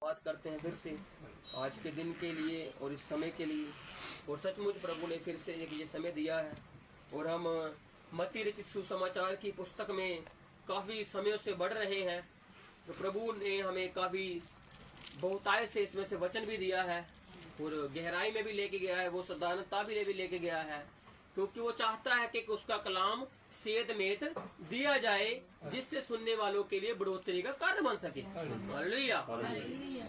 बात करते हैं फिर से आज के दिन के लिए और इस समय के लिए। और सचमुच प्रभु ने फिर से एक ये समय दिया है और हम मत्ती रचित सुसमाचार की पुस्तक में काफ़ी समयों से बढ़ रहे हैं। तो प्रभु ने हमें काफ़ी बहुतायत से इसमें से वचन भी दिया है और गहराई में भी लेके गया है, वो साधारणता भी लेके गया है, क्योंकि वो चाहता है कि उसका कलाम सेहत में दिया जाए जिससे सुनने वालों के लिए बढ़ोतरी का कारण बन सके। हालेलुया।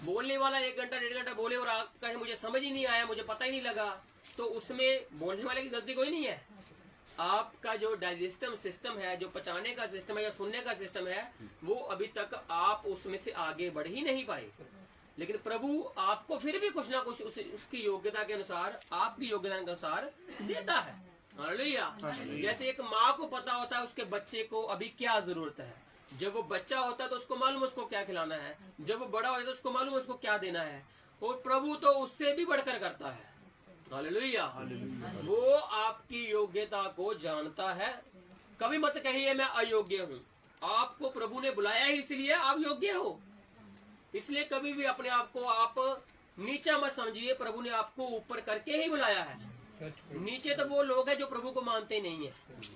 बोलने वाला 1 घंटा 1.5 घंटा बोले और आप कहे मुझे समझ ही नहीं आया, मुझे पता ही नहीं लगा, तो उसमें बोलने वाले की गलती कोई नहीं है। आपका जो डाइजेस्टिव सिस्टम है, जो पचाने का सिस्टम है या सुनने का सिस्टम है, वो अभी तक आप उसमें से आगे बढ़ ही नहीं पाए। लेकिन प्रभु आपको फिर भी कुछ ना कुछ उसकी योग्यता के अनुसार, आपकी योग्यता के अनुसार देता है। हालेलुया। जैसे एक माँ को पता होता है उसके बच्चे को अभी क्या जरूरत है। जब वो बच्चा होता है तो उसको मालूम उसको क्या खिलाना है, जब वो बड़ा होता है तो उसको मालूम उसको क्या देना है। और प्रभु तो उससे भी बढ़कर करता है। हालेलुया। वो आपकी योग्यता को जानता है। कभी मत कहिए मैं अयोग्य हूँ। आपको प्रभु ने बुलाया ही इसलिए आप योग्य हो। इसलिए कभी भी अपने आप को आप नीचा मत समझिए। प्रभु ने आपको ऊपर करके ही बुलाया है। नीचे तो वो लोग हैं जो प्रभु को मानते नहीं है,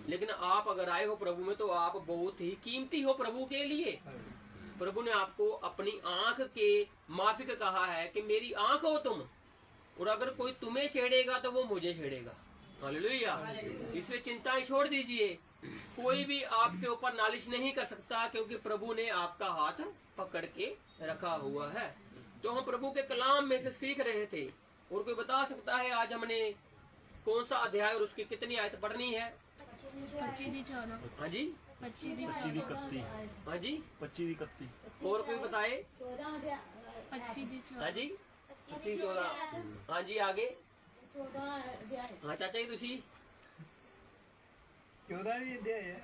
लेकिन आप अगर आए हो प्रभु में तो आप बहुत ही कीमती हो प्रभु के लिए। प्रभु ने आपको अपनी आंख के माफिक कहा है कि मेरी आंख हो तुम, और अगर कोई तुम्हें छेड़ेगा तो वो मुझे छेड़ेगा। हालेलुया। इसलिए चिंताएं छोड़ दीजिए। कोई भी आपके ऊपर नालिश नहीं कर सकता, क्योंकि प्रभु ने आपका हाथ पकड़ के रखा हुआ है। तो हम प्रभु के कलाम में से सीख रहे थे। और कोई बता सकता है आज हमने कौन सा अध्याय और उसकी कितनी आयत पढ़नी है? 25-14। हाँ जी, 25-31। हाँ जी, 25-31। और कोई बताए? 25-14। हाँ जी, 25-14। हाँ जी, आगे। हाँ चाचा जी तुसी 14 ਦੀ ਅਧਿਆਇ ਹੈ,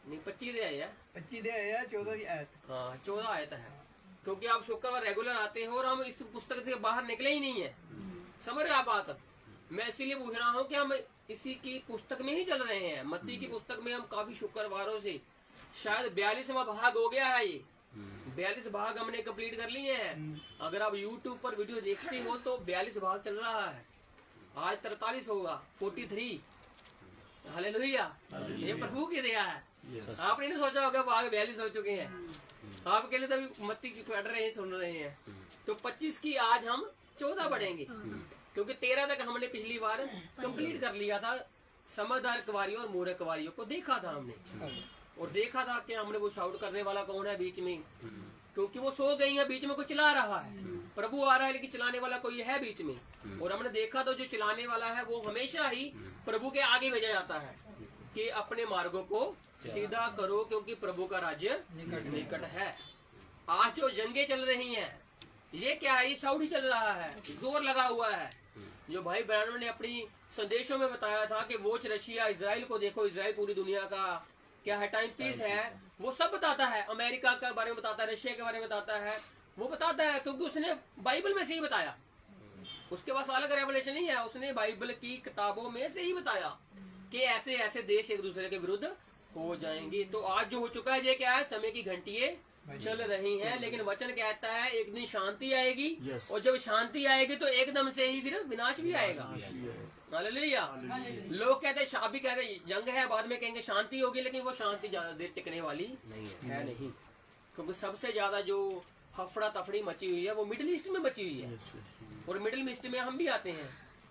नहीं 25 दे आए है। 25 ਦੇ ਆਇਆ 14 ਦੀ ਆਇਤ। हाँ 14 आयत है, क्योंकि आप शुक्रवार रेगुलर आते हो और हम इस पुस्तक से बाहर निकले ही नहीं है। समझ रहे आप बात? मैं इसीलिए पूछ रहा हूँ कि हम इसी की पुस्तक में ही चल रहे हैं। मत्ती की पुस्तक में हम काफी शुक्रवारों से, शायद 42वां भाग हो गया है। ये 42 भाग हमने कंप्लीट कर लिए हैं। अगर आप YouTube पर वीडियो देखते हो तो 42 भाग चल रहा है। आज 43 होगा, 43। हालेलुया। ये प्रभु की दया है। आपने नहीं सोचा होगा भाग 42 हो चुके हैं। आपके लिए तभी मत्ती की पढ़ रहे हैं, सुन रहे हैं। तो 25 की आज हम 14 बढ़ेंगे, क्योंकि 13 तक हमने पिछली बार कंप्लीट कर लिया था। समझदार कुवारियों और मूर्ख कुवारियों को देखा था हमने, और देखा था कि हमने वो शाउट करने वाला कौन है बीच में, क्योंकि वो सो गई है, बीच में कोई चला रहा है। प्रभु आ रहा है लेकिन चलाने वाला कोई है बीच में। और हमने देखा तो जो चलाने वाला है वो हमेशा ही प्रभु के आगे भेजा जाता है कि अपने मार्गों को सीधा करो, क्योंकि प्रभु का राज्य निकट है। आज जो जंगें चल रही हैं, ये क्या है? ये शाउट ही चल रहा है, जोर लगा हुआ है। जो भाई ब्राह्मण ने अपनी संदेशों में बताया था कि वोच रशिया इजराइल को देखो, इजराइल पूरी दुनिया का क्या है, टाइम पीस है, वो सब बताता है। अमेरिका के बारे में बताता है, रशिया के बारे में बताता है, वो बताता है, क्योंकि उसने बाइबल में से ही बताया। उसके पास अलग रेवलेशन नहीं है, उसने बाइबल की किताबों में से ही बताया कि ऐसे ऐसे देश एक दूसरे के विरुद्ध हो जाएंगे। तो आज जो हो चुका है, ये क्या है? समय की घंटियां चल रही हैं, लेकिन वचन कहता है एक दिन शांति आएगी। और जब शांति आएगी तो एकदम से ही फिर विनाश भी आएगा। हालेलुया। लोग कहते हैं, अभी कहते हैं जंग है, बाद में कहेंगे शांति होगी, लेकिन वो शांति ज्यादा देर टिकने वाली है नहीं, क्योंकि सबसे ज्यादा जो हफड़ा तफड़ी मची हुई है वो मिडिल ईस्ट में मची हुई है। और मिडिल ईस्ट में हम भी आते हैं,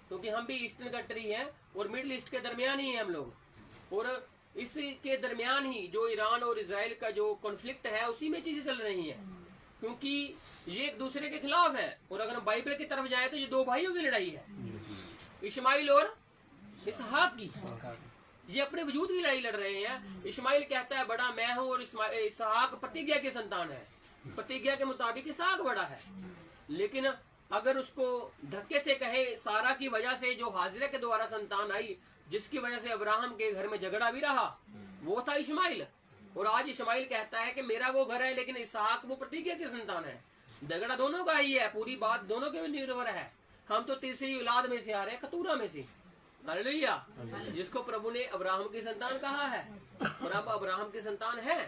क्योंकि हम भी ईस्टर्न कंट्री है और मिडिल ईस्ट के दरमियान ही है हम लोग। और इसके दरमियान ही जो ईरान और इजराइल का जो कॉन्फ्लिक्ट है, उसी में चीजें चल रही हैं, क्योंकि ये एक दूसरे के खिलाफ है। और अगर हम बाइबल की तरफ जाए तो ये 2 भाइयों की लड़ाई है, इश्माइल और इसहाक की। ये अपने वजूद की लड़ाई लड़ रहे हैं। इश्माइल कहता है बड़ा मैं हूँ, और इसहाक प्रतिज्ञा की संतान है। प्रतिज्ञा के मुताबिक इसहाक बड़ा है। लेकिन अगर उसको धक्के से कहे, सारा की वजह से जो हाजिरा के द्वारा संतान आई, जिसकी वजह से अब्राहम के घर में झगड़ा भी रहा, वो था इश्माइल। और आज इश्माइल कहता है कि मेरा वो घर है, लेकिन इसहाक वो प्रतिज्ञा की संतान है। झगड़ा दोनों का ही है, पूरी बात दोनों के निर्भर है। हम तो तीसरी औलाद में से आ रहे हैं, कतूरा में से। हालेलुया। जिसको प्रभु ने अब्राहम की संतान कहा है, और अब अब्राहम की संतान है।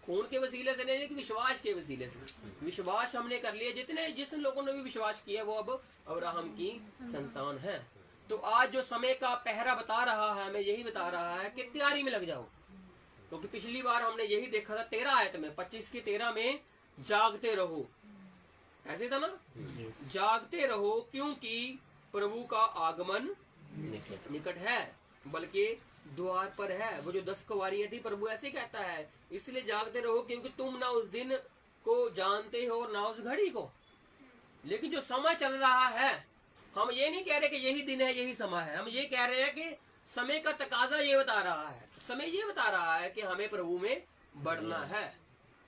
खून के वसीले से नहीं, लेकिन विश्वास के वसीले से। विश्वास हमने कर लिया, जिन लोगों ने भी विश्वास किया वो अब अब्राहम की संतान है। तो आज जो समय का पहरा बता रहा है, हमें यही बता रहा है कि तैयारी में लग जाओ, क्योंकि पिछली बार हमने यही देखा था 13 आयत में, 25 की 13 में, जागते रहो, ऐसे था ना, जागते रहो क्योंकि प्रभु का आगमन निकट है, बल्कि द्वार पर है। वो जो 10 कुंवारियां थी, प्रभु ऐसे कहता है, इसलिए जागते रहो क्योंकि तुम ना उस दिन को जानते हो ना उस घड़ी को। लेकिन जो समय चल रहा है, हम ये नहीं कह रहे कि यही दिन है, यही समय है, हम ये कह रहे हैं कि समय का तकाजा ये बता रहा है, समय ये बता रहा है कि हमें प्रभु में बढ़ना है,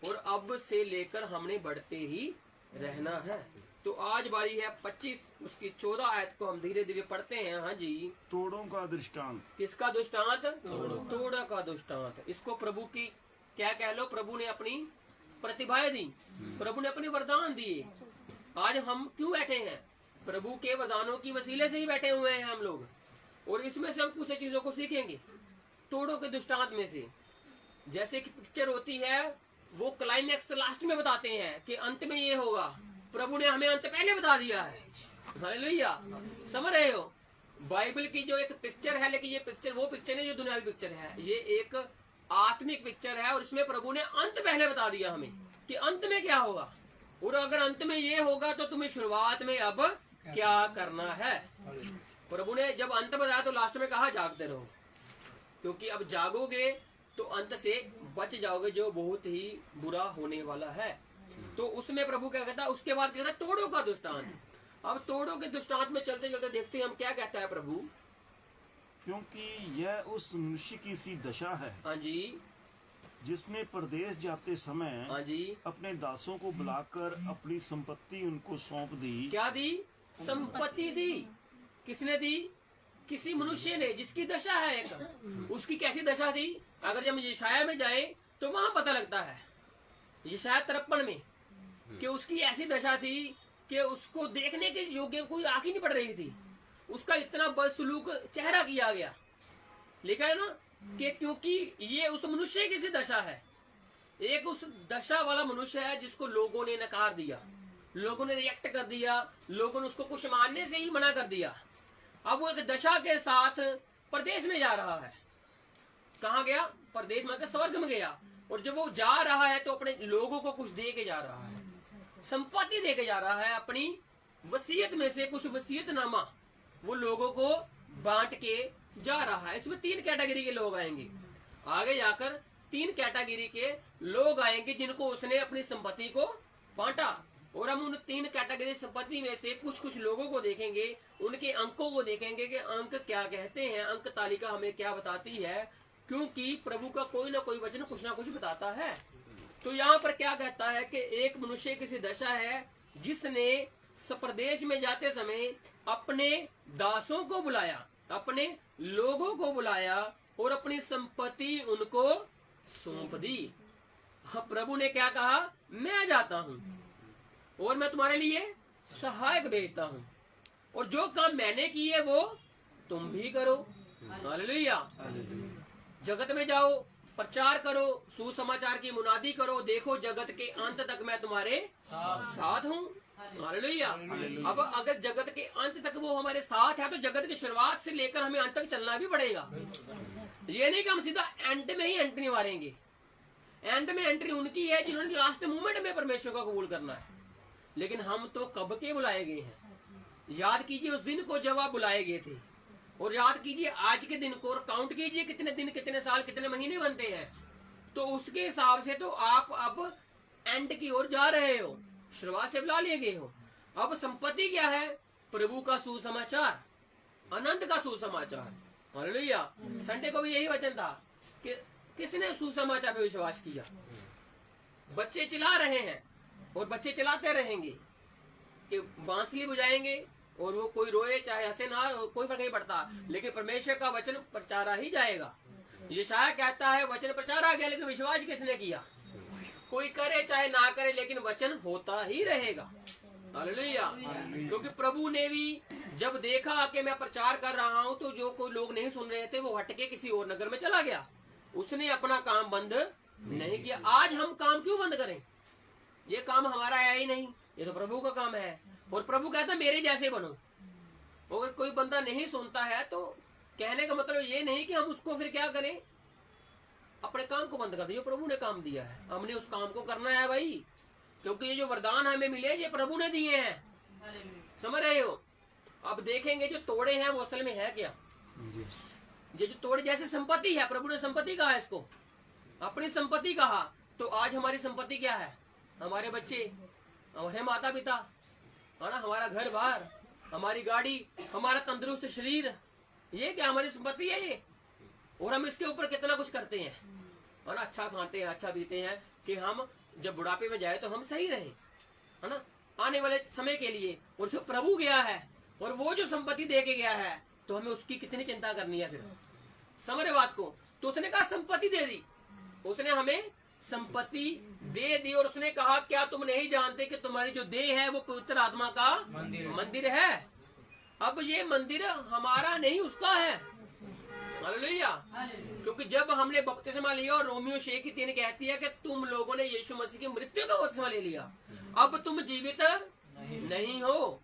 और अब से लेकर हमने बढ़ते ही रहना है। तो आज बारी है 25 उसकी 14 आयत को हम धीरे धीरे पढ़ते हैं। हाँ जी। तोड़ों का दृष्टांत। किसका दृष्टांत? तोड़ा का दृष्टांत। इसको प्रभु की क्या कह लो, प्रभु ने अपनी प्रतिभाएं दी, प्रभु ने अपने वरदान दिए। आज हम क्यों बैठे हैं? प्रभु के वरदानों की वसीले से ही बैठे हुए हैं हम लोग, और इसमें से हम कुछ चीजों को सीखेंगे तोड़ों के दृष्टांत में से। जैसे कि पिक्चर होती है, वो क्लाइमैक्स लास्ट में बताते हैं कि अंत में ये होगा, प्रभु ने हमें अंत पहले बता दिया है। हालेलुया, समझ रहे हो? बाइबल की जो एक पिक्चर है, लेकिन ये पिक्चर वो पिक्चर नहीं जो दुनियावी पिक्चर है, ये एक आत्मिक पिक्चर है, और इसमें प्रभु ने अंत पहले बता दिया हमें कि अंत में क्या होगा, और अगर अंत में ये होगा तो तुम्हें शुरुआत में अब क्या करना है। प्रभु ने जब अंत बताया तो लास्ट में कहा जागते रहो, क्योंकि अब जागोगे तो अंत से बच जाओगे जो बहुत ही बुरा होने वाला है। तो उसमें प्रभु क्या कहता है, उसके बाद कहता है तोड़ों का दृष्टांत। अब तोड़ों के दृष्टांत में चलते चलते देखते हैं हम क्या कहता है प्रभु, क्योंकि यह उस मनुष्य की सी दशा है, हाँ जी, जिसने परदेश जाते समय हाँ जी, अपने दासों को बुलाकर अपनी संपत्ति उनको सौंप दी। क्या दी? संपत्ति दी। किसने दी? किसी मनुष्य ने, जिसकी दशा है एक। उसकी कैसी दशा थी? अगर जब यशाया में जाए तो वहां पता लगता है, यशाया 53 में, कि उसकी ऐसी दशा थी कि उसको देखने के योग्य कोई आंख ही नहीं पड़ रही थी। उसका इतना बदसलूक चेहरा किया गया। लिखा है ना कि क्योंकि ये उस मनुष्य की सी दशा है। एक उस दशा वाला मनुष्य है जिसको लोगों ने नकार दिया, लोगों ने रिएक्ट कर दिया, लोगों ने उसको कुछ मानने से ही मना कर दिया। अब वो एक दशा के साथ परदेश में जा रहा है। कहाँ गया? परदेश में, स्वर्ग में गया। और जब वो जा रहा है तो अपने लोगों को कुछ दे के जा रहा है, संपत्ति दे के जा रहा है। अपनी वसीयत में से कुछ वसीयतनामा वो लोगों को बांट के जा रहा है। इसमें 3 कैटेगरी के लोग आएंगे। आगे जाकर 3 कैटेगरी के लोग आएंगे जिनको उसने अपनी संपत्ति को बांटा। और हम उन 3 कैटेगरी संपत्ति में से कुछ कुछ लोगों को देखेंगे, उनके अंकों को देखेंगे कि अंक क्या कहते हैं, अंक तालिका हमें क्या बताती है, क्योंकि प्रभु का कोई ना कोई वचन कुछ ना कुछ बताता है। तो यहाँ पर क्या कहता है कि एक मनुष्य की सी दशा है जिसने प्रदेश में जाते समय अपने दासों को बुलाया, अपने लोगों को बुलाया और अपनी संपत्ति उनको सौंप दी। प्रभु ने क्या कहा? मैं जाता हूँ और मैं तुम्हारे लिए सहायक भेजता हूँ, और जो काम मैंने किए वो तुम भी करो। हालेलुया। जगत में जाओ, प्रचार करो, सुसमाचार की मुनादी करो, देखो जगत के अंत तक मैं तुम्हारे साथ हूँ। हालेलुया। अब अगर जगत के अंत तक वो हमारे साथ है तो जगत की शुरुआत से लेकर हमें अंत तक चलना भी पड़ेगा। ये नहीं कि हम सीधा एंड में ही एंट्री मारेंगे। एंड में एंट्री उनकी है जिन्होंने लास्ट मोमेंट में परमेश्वर का कबूल करना है, लेकिन हम तो कब के बुलाए गए हैं। याद कीजिए उस दिन को जब आप बुलाए गए थे, और याद कीजिए आज के दिन को, और काउंट कीजिए कितने दिन, कितने साल, कितने महीने बनते हैं। तो उसके हिसाब से तो आप अब एंड की ओर जा रहे हो, शुरुआत से बुला लिए गए हो। अब संपत्ति क्या है? प्रभु का सुसमाचार, अनंत का सुसमाचार। हालेलुया। संडे को भी यही वचन था कि किसने सुसमाचार पे विश्वास किया। बच्चे चिल्ला रहे हैं और बच्चे चिल्लाते रहेंगे कि बांसुरी बजाएंगे, और वो कोई रोए चाहे हंसे ना, कोई फर्क नहीं पड़ता, लेकिन परमेश्वर का वचन प्रचारा ही जाएगा। यशाया कहता है वचन प्रचारा गया लेकिन विश्वास किसने किया? कोई करे चाहे ना करे, लेकिन वचन होता ही रहेगा। हालेलुया। क्योंकि प्रभु ने भी जब देखा कि मैं प्रचार कर रहा हूं तो जो कोई लोग नहीं सुन रहे थे वो हटके किसी और नगर में चला गया। उसने अपना काम बंद नहीं किया। आज हम काम क्यों बंद करें? ये काम हमारा है ही नहीं, ये तो प्रभु का काम है। और प्रभु कहता है मेरे जैसे बनो। अगर कोई बंदा नहीं सुनता है तो कहने का मतलब ये नहीं कि हम उसको फिर क्या करें, अपने काम को बंद कर दें। जो प्रभु ने काम दिया है हमने उस काम को करना है भाई, क्योंकि ये जो वरदान हमें मिले ये प्रभु ने दिए हैं। समझ रहे हो? अब देखेंगे जो तोड़े हैं वो असल में है क्या। ये जो तोड़े जैसे संपत्ति है, प्रभु ने संपत्ति कहा है इसको, अपनी संपत्ति कहा। तो आज हमारी संपत्ति क्या है? हमारे बच्चे, हमारे माता पिता, है ना, हमारा घर बार, हमारी गाड़ी, हमारा तंदुरुस्त शरीर, ये क्या हमारी संपत्ति है ये। और हम इसके ऊपर कितना कुछ करते हैं, है ना, अच्छा खाते हैं, अच्छा पीते हैं कि हम जब बुढ़ापे में जाए तो हम सही रहे, है ना, आने वाले समय के लिए। और जो प्रभु गया है और वो जो संपत्ति दे के गया है तो हमें उसकी कितनी चिंता करनी है फिर। समझ रहे बात को? तो उसने कहा संपत्ति दे दी, उसने हमें संपत्ति दे दी। और उसने कहा क्या तुम नहीं जानते कि तुम्हारी जो देह है वो पवित्र आत्मा का मंदिर है। अब ये मंदिर हमारा नहीं उसका है। हालेलुया। क्योंकि जब हमने बपतिस्मा लिया, और रोमियो 6:3 कहती है कि तुम लोगों ने यीशु मसीह की मृत्यु का बपतिस्मा ले लिया, अब तुम जीवित नहीं हो।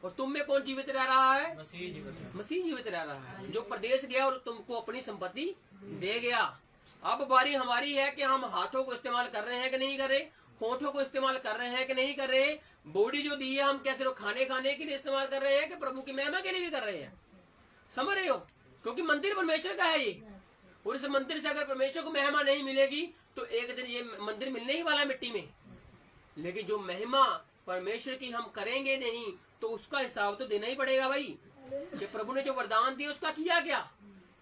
और तुम में कौन जीवित रह रहा है? मसीह जीवित रह रहा है, जो प्रदेश गया और तुमको अपनी संपत्ति दे गया। अब बारी हमारी है कि हम हाथों को इस्तेमाल कर रहे हैं कि नहीं कर रहे, होठों को इस्तेमाल कर रहे हैं कि नहीं कर रहे, बॉडी जो दी है हम कैसे खाने के लिए इस्तेमाल कर रहे हैं कि प्रभु की महिमा के लिए भी कर रहे हैं। समझ रहे हो? क्योंकि मंदिर परमेश्वर का है ये, और इस मंदिर से अगर परमेश्वर को महिमा नहीं मिलेगी तो एक दिन ये मंदिर मिलने ही वाला है मिट्टी में। लेकिन जो महिमा परमेश्वर की हम करेंगे नहीं तो उसका हिसाब तो देना ही पड़ेगा भाई। कि प्रभु ने जो वरदान दिए उसका किया क्या?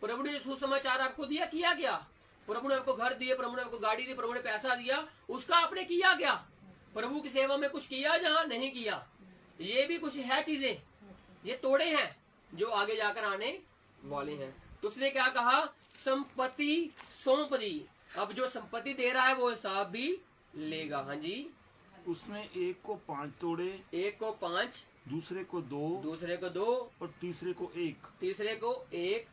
प्रभु ने जो सुसमाचार आपको दिया किया क्या? प्रभु ने आपको घर दिए, प्रभु ने आपको गाड़ी दी, प्रभु ने पैसा दिया, उसका आपने किया क्या? प्रभु की सेवा में कुछ किया जहाँ नहीं किया। ये भी कुछ है चीजें, ये तोड़े हैं जो आगे जाकर आने वाले हैं। तो उसने क्या कहा? संपत्ति सौंप दी। अब जो संपत्ति दे रहा है वो हिसाब भी लेगा। हाँ जी। उसने एक को 5 तोड़े, एक को 5, दूसरे को 2, दूसरे को 2, और तीसरे को 1, तीसरे को 1,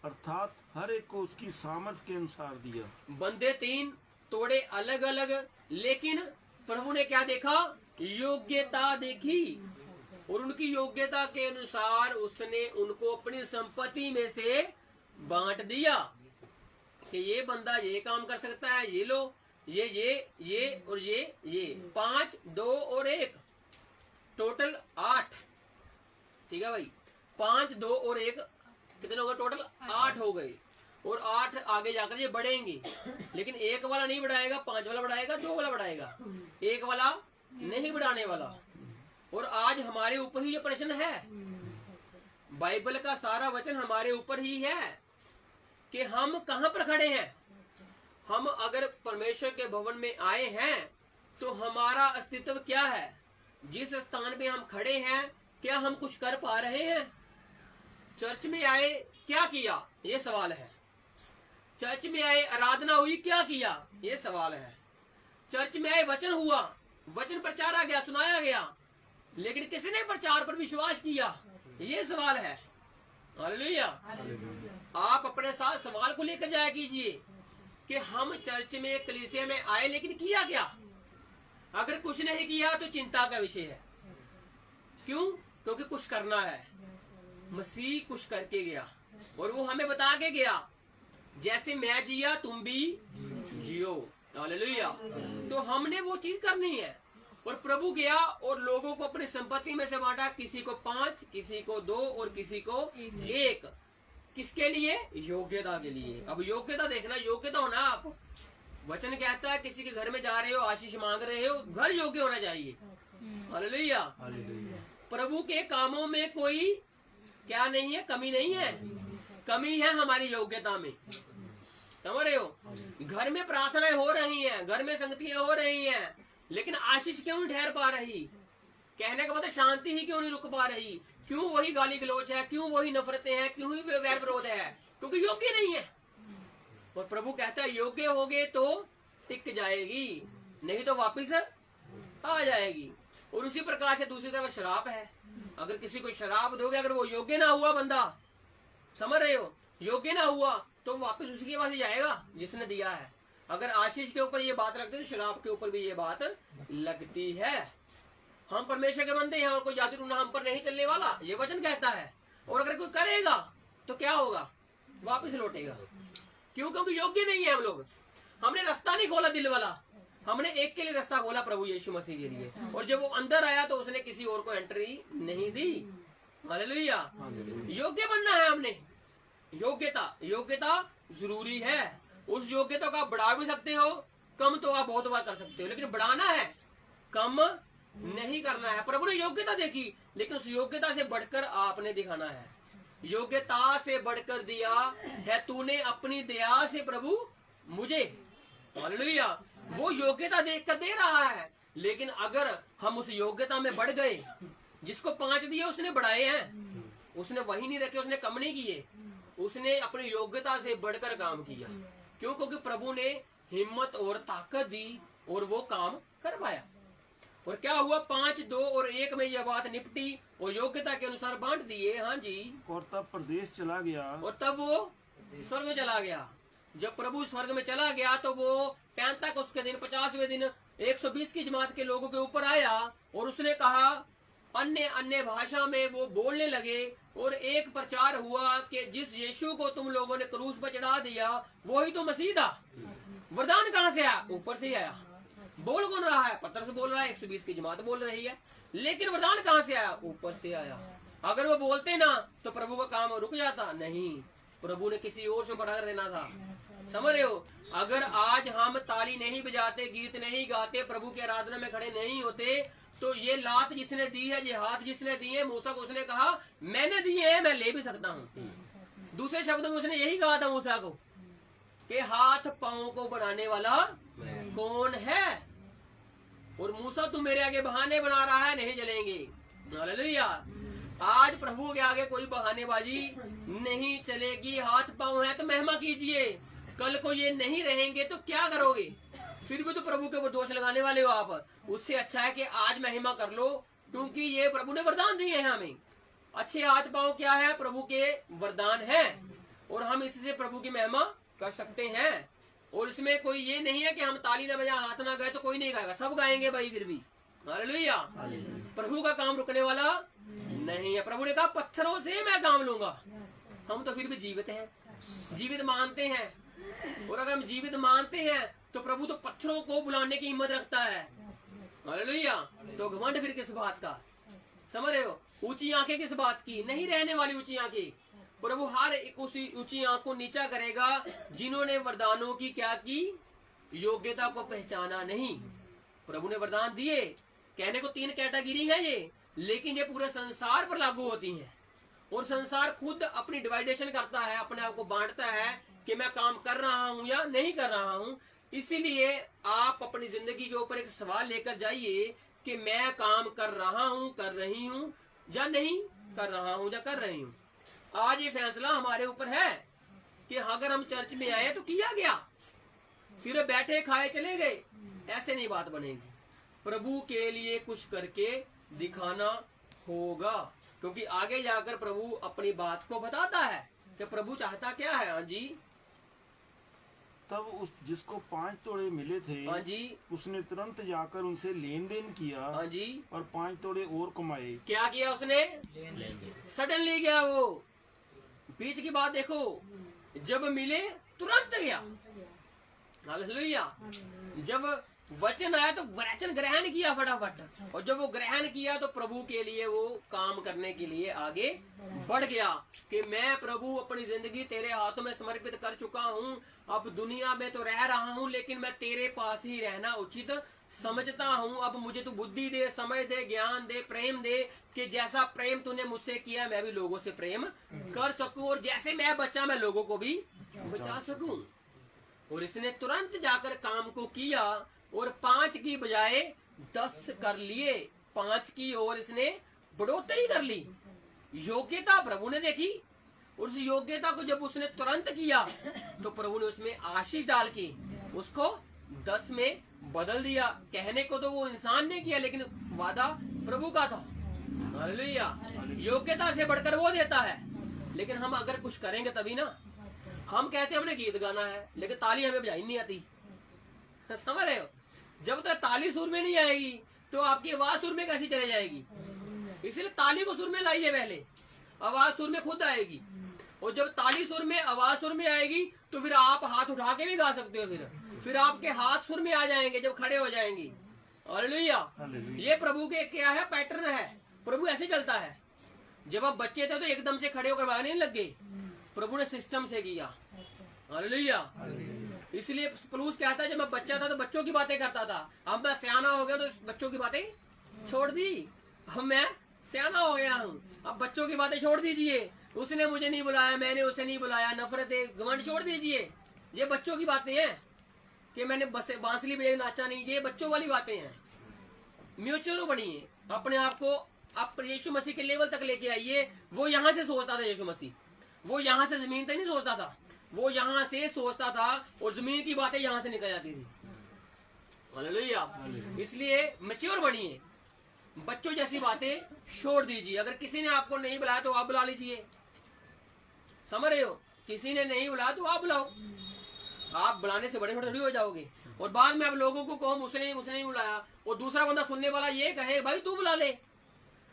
अर्थात हर एक को उसकी सामर्थ के अनुसार दिया। बंदे 3 तोड़े अलग अलग, लेकिन प्रभु ने क्या देखा? योग्यता देखी, और उनकी योग्यता के अनुसार उसने उनको अपनी संपत्ति में से बांट दिया कि ये बंदा ये काम कर सकता है, ये लो, ये और ये 5, 2 और 1, टोटल 8। ठीक है भाई, 5, 2 और 1 कितने हो गए? टोटल 8 हो गए। और 8 आगे जाकर ये बढ़ेंगे, लेकिन 1 वाला नहीं बढ़ाएगा, 5 वाला बढ़ाएगा, 2 वाला बढ़ाएगा, 1 वाला नहीं बढ़ाने वाला। और आज हमारे ऊपर ही ये प्रश्न है, बाइबल का सारा वचन हमारे ऊपर ही है कि हम कहाँ पर खड़े हैं। हम अगर परमेश्वर के भवन में आए हैं तो हमारा अस्तित्व क्या है? जिस स्थान पे हम खड़े हैं क्या हम कुछ कर पा रहे हैं? चर्च में आए क्या किया? ये सवाल है। चर्च में आए आराधना हुई, क्या किया? ये सवाल है। चर्च में आए वचन हुआ, वचन प्रचारा गया, सुनाया गया, लेकिन किसने प्रचार पर विश्वास किया? ये सवाल है। हालेलुया। आप अपने साथ सवाल को लेकर जाया कीजिए कि हम चर्च में, कलीसिया में आए, लेकिन किया क्या? अगर कुछ नहीं किया तो चिंता का विषय है। क्यों? क्योंकि कुछ करना है। मसीह कुछ करके गया और वो हमें बता के गया, जैसे मैं जिया तुम भी जियो। हालेलुया। तो हमने वो चीज करनी है। और प्रभु गया और लोगों को अपनी संपत्ति में से बांटा, किसी को 5, किसी को 2 और किसी को 1। किसके लिए? योग्यता के लिए। अब योग्यता देखना, योग्यता होना। आप वचन कहता है किसी के घर में जा रहे हो, आशीष मांग रहे हो, घर योग्य होना चाहिए। हालेलुया। प्रभु के कामों में कोई क्या नहीं है? कमी नहीं है। कमी है हमारी योग्यता में। समझ रहे हो? घर में प्रार्थनाएं हो रही हैं, घर में संगतियां हो रही हैं, लेकिन आशीष क्यों नहीं ठहर पा रही? कहने का मतलब शांति ही क्यों नहीं रुक पा रही? क्यों वही गाली गलौज है? क्यों वही नफरतें हैं? क्यों ही वैर विरोध है? क्योंकि योग्य नहीं है। और प्रभु कहता है योग्य होगे तो टिक जाएगी, नहीं तो वापिस आ जाएगी। और उसी प्रकार से दूसरी तरफ शराब है। अगर किसी को शराब दोगे, अगर वो योग्य ना हुआ बंदा, समझ रहे हो, योग्य ना हुआ तो वापस उसी के पास ही जाएगा जिसने दिया है। अगर आशीष के ऊपर ये बात लगती है तो श्राप के ऊपर भी ये बात लगती है। हम परमेश्वर के बंदे हैं और कोई जादू टूना हम पर नहीं चलने वाला, ये वचन कहता है। और अगर कोई करेगा तो क्या होगा, वापस लौटेगा। क्यों? क्योंकि योग्य नहीं है हम लोग। हमने रास्ता नहीं खोला दिल वाला, हमने एक के लिए रास्ता खोला, प्रभु यीशु मसीह के लिए। और जब वो अंदर आया तो उसने किसी और को एंट्री नहीं दी। हालेलुया। योग्य बनना है हमने। योग्यता जरूरी है। उस योग्यता को आप बढ़ा भी सकते हो, कम तो आप बहुत बार कर सकते हो, लेकिन बढ़ाना है, कम नहीं करना है। प्रभु ने योग्यता देखी, लेकिन उस योग्यता से बढ़कर आपने दिखाना है। योग्यता से बढ़कर दिया है तूने अपनी दया से प्रभु मुझे। हालेलुया। वो योग्यता देखकर दे रहा है, लेकिन अगर हम उस योग्यता में बढ़ गए, जिसको 5 दिए उसने बढ़ाए हैं, उसने वही नहीं रखे, उसने कम नहीं किए, उसने अपनी योग्यता से बढ़कर काम किया। क्यों? क्योंकि प्रभु ने हिम्मत और ताकत दी और वो काम कर पाया। और क्या हुआ, 5, 2 और 1 में यह बात निपटी और योग्यता के अनुसार बांट दिए। हाँ जी। और तब प्रदेश चला गया, और तब वो स्वर्ग चला गया। जब प्रभु स्वर्ग में चला गया तो वो पैंतकोस्त के दिन 50वें दिन 120 की जमात के लोगों के ऊपर आया और उसने कहा, अन्य भाषा में वो बोलने लगे और एक प्रचार हुआ कि जिस यीशु को तुम लोगों ने क्रूस पर चढ़ा दिया वही तो मसीह था। वरदान कहाँ से आया? ऊपर से ही आया। बोल कौन रहा है? पत्थर से बोल रहा है, 120 की जमात बोल रही है, लेकिन वरदान कहाँ से आया? ऊपर से आया। अगर वो बोलते ना तो प्रभु का काम रुक जाता। नहीं, प्रभु ने किसी और से बढ़ा देना था। समझ रहे हो? अगर आज हम ताली नहीं बजाते, गीत नहीं गाते, प्रभु की आराधना में खड़े नहीं होते, तो ये लात जिसने दी है, ये हाथ जिसने दिए, मूसा को उसने कहा मैंने दिए हैं, मैं ले भी सकता हूँ। दूसरे शब्दों में उसने यही कहा था मूसा को कि हाथ पांव को बनाने वाला कौन है? और मूसा तू मेरे आगे बहाने बना रहा है, नहीं चलेंगे। हालेलुया। आज प्रभु के आगे कोई बहानेबाजी नहीं चलेगी। हाथ पांव है तो महिमा कीजिए। कल को ये नहीं रहेंगे तो क्या करोगे? फिर भी तो प्रभु के ऊपर दोष लगाने वाले हो आप। उससे अच्छा है कि आज महिमा कर लो, क्योंकि ये प्रभु ने वरदान दिए हैं हमें। अच्छे हाथ पांव क्या है? प्रभु के वरदान है, और हम इससे प्रभु की महिमा कर सकते हैं। और इसमें कोई ये नहीं है कि हम ताली न बजा, हाथ ना गाए तो कोई नहीं गाएगा, सब गाएंगे भाई फिर भी। हालेलुया। प्रभु का काम रुकने वाला नहीं है। प्रभु ने कहा पत्थरों से मैं काम लूंगा। हम तो फिर भी जीवित हैं, जीवित मानते हैं। और अगर हम जीवित मानते हैं तो प्रभु तो पत्थरों को बुलाने की हिम्मत रखता है। हालेलुया। तो घमंड फिर किस बात का? समझ रहे हो? ऊंची आंखें किस बात की? नहीं रहने वाली ऊंची आंखें। प्रभु हर एक उसी ऊंची आंख को नीचा करेगा जिन्होंने वरदानों की क्या की? योग्यता को पहचाना नहीं। प्रभु ने वरदान दिए, कहने को 3 कैटेगरी है ये, लेकिन ये पूरे संसार पर लागू होती हैं। और संसार खुद अपनी डिवाइडेशन करता है, अपने आप को बांटता है कि मैं काम कर रहा हूं या नहीं कर रहा हूं। इसीलिए आप अपनी जिंदगी के ऊपर एक सवाल लेकर जाइए कि मैं काम कर रहा हूं, कर रही हूं, या नहीं कर रहा हूं, या कर रही हूं। आज ये फैसला हमारे ऊपर है कि अगर हम चर्च में आए तो किया गया, सिर्फ बैठे खाए चले गए, ऐसे नहीं बात बनेगी। प्रभु के लिए कुछ करके दिखाना होगा, क्योंकि आगे जाकर प्रभु अपनी बात को बताता है कि प्रभु चाहता क्या है। हाँ जी। तब उस जिसको 5 तोड़े मिले थे, हाँ जी, उसने तुरंत जाकर उनसे लेन देन किया। हाँ जी। और 5 तोड़े और कमाए। क्या किया उसने? सडनली गया। वो बीच की बात देखो, जब मिले तुरंत गया। हालेलुया। जब वचन आया तो वचन ग्रहण किया फटाफट, और जब वो ग्रहण किया तो प्रभु के लिए वो काम करने के लिए आगे बढ़ गया कि मैं प्रभु अपनी जिंदगी तेरे हाथों में समर्पित कर चुका हूँ। अब दुनिया में तो रह रहा हूँ, लेकिन मैं तेरे पास ही रहना उचित समझता हूँ। अब मुझे तू बुद्धि दे, समय दे, ज्ञान दे, प्रेम दे, कि जैसा प्रेम तूने मुझसे किया मैं भी लोगों से प्रेम कर सकूं, और जैसे मैं बचा मैं लोगों को भी बचा सकूं। और इसने तुरंत जाकर काम को किया और 5 की बजाय 10 कर लिए। 5 की और इसने बढ़ोतरी कर ली। योग्यता प्रभु ने देखी, और उस योग्यता को जब उसने तुरंत किया तो प्रभु ने उसमें आशीष डाल के उसको 10 में बदल दिया। कहने को तो वो इंसान ने किया, लेकिन वादा प्रभु का था। हालेलुया। योग्यता से बढ़कर वो देता है, लेकिन हम अगर कुछ करेंगे तभी ना। हम कहते हैं हमने गीत गाना है, लेकिन ताली हमें बजाई नहीं आती। समझ रहे हो? जब तक ताली सुर में नहीं आएगी तो आपकी आवाज सुर में कैसी चली जाएगी? इसलिए ताली को सुर में लाइए, पहले आवाज सुर में खुद आएगी। और जब ताली सुर में, आवाज सुर में आएगी तो फिर आप हाथ उठा के भी गा सकते हो। फिर आपके हाथ सुर में आ जाएंगे जब खड़े हो जाएंगे। हालेलुया। ये प्रभु के क्या है, पैटर्न है। प्रभु ऐसे चलता है। जब आप बच्चे थे तो एकदम से खड़े होकर गाने नहीं लग गए, प्रभु ने सिस्टम से किया। हालेलुया। इसलिए पौलुस कहता है जब मैं बच्चा था तो बच्चों की बातें करता था, अब मैं सियाना हो गया तो बच्चों की बातें छोड़ दी। अब मैं सियाना हो गया हूँ, अब बच्चों की बातें छोड़ दीजिए। उसने मुझे नहीं बुलाया, मैंने उसे नहीं बुलाया, नफरतें घमंड छोड़ दीजिए। ये बच्चों की बातें हैं कि मैंने बांसुरी बजाई नाचा नहीं, ये बच्चों वाली बातें हैं। म्यूचुअल बनिए, अपने आप को आप यीशु मसीह के लेवल तक लेके आइए। वो यहाँ से सोचता था यीशु मसीह, वो यहाँ से जमीन तक नहीं सोचता था, वो यहाँ से सोचता था और जमीन की बातें यहाँ से निकल जाती थी। हालेलुया। इसलिए मैच्योर बनिए, बच्चों जैसी बातें छोड़ दीजिए। अगर किसी ने आपको नहीं बुलाया तो आप बुला लीजिए। समझ रहे हो? किसी ने नहीं बुलाया तो आप बुलाओ। आप बुलाने से बड़े छोटे थोड़ी हो जाओगे। और बाद में आप लोगों को कहो उसने नहीं बुलाया, और दूसरा बंदा सुनने वाला ये कहे भाई तू बुला ले।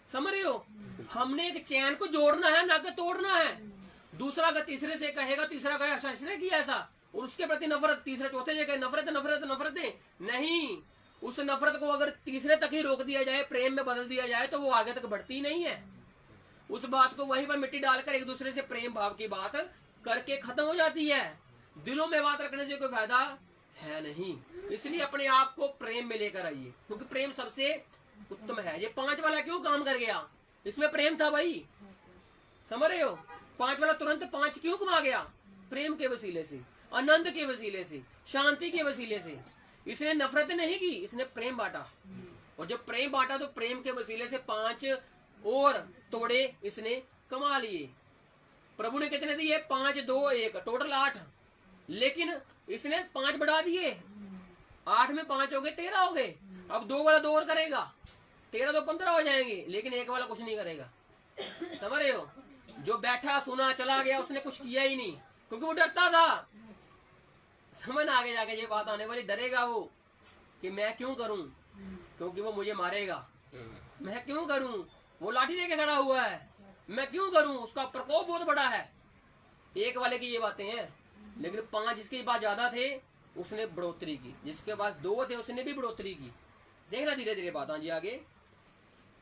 समझ रहे हो? हमने एक चैन को जोड़ना है, ना कि तोड़ना है। दूसरा अगर तीसरे से कहेगा, तीसरा कहेगा अच्छा इसने किया ऐसा, और उसके प्रति नफरत, तीसरे चौथे जगह नफरत नफरत नफरत नहीं। उस नफरत को अगर तीसरे तक ही रोक दिया जाए, प्रेम में बदल दिया जाए, तो वो आगे तक बढ़ती नहीं है। उस बात को वहीं पर मिट्टी डालकर एक दूसरे से प्रेम भाव की बात करके खत्म हो जाती है। दिलों में बात रखने से कोई फायदा है नहीं। इसलिए अपने आप को प्रेम में लेकर आइए, क्योंकि प्रेम सबसे उत्तम है। ये 5 वाला क्यों काम कर गया? इसमें प्रेम था भाई। समझ रहे हो? 5 वाला तुरंत 5 क्यों कमा गया? प्रेम के वसीले से, आनंद के वसीले से, शांति के वसीले से। इसने नफरत नहीं की, इसने प्रेम बांटा। और जब प्रेम बांटा तो प्रेम के वसीले से 5 और तोड़े इसने कमा लिए। प्रभु ने कितने दिए? 5 2 1 टोटल 8। लेकिन इसने 5 बढ़ा दिए। 8 में 5 हो गए 13 हो गए। अब 2 वाला 2 और करेगा, 13 तो 15 हो जाएंगे। लेकिन 1 वाला कुछ नहीं करेगा। समझ रहे हो? जो बैठा सुना चला गया उसने कुछ किया ही नहीं, क्योंकि वो डरता था। समझ आगे जाके ये बात आने वाली, डरेगा वो कि मैं क्यों करूं, क्योंकि वो मुझे मारेगा। मैं क्यों करूं, वो लाठी लेके खड़ा हुआ है, मैं क्यों करूं, उसका प्रकोप बहुत बड़ा है। 1 वाले की ये बातें हैं। लेकिन 5 जिसके पास ज्यादा थे उसने बढ़ोतरी की, जिसके पास 2 थे उसने भी बढ़ोतरी की। देखना धीरे धीरे बात। जी आगे।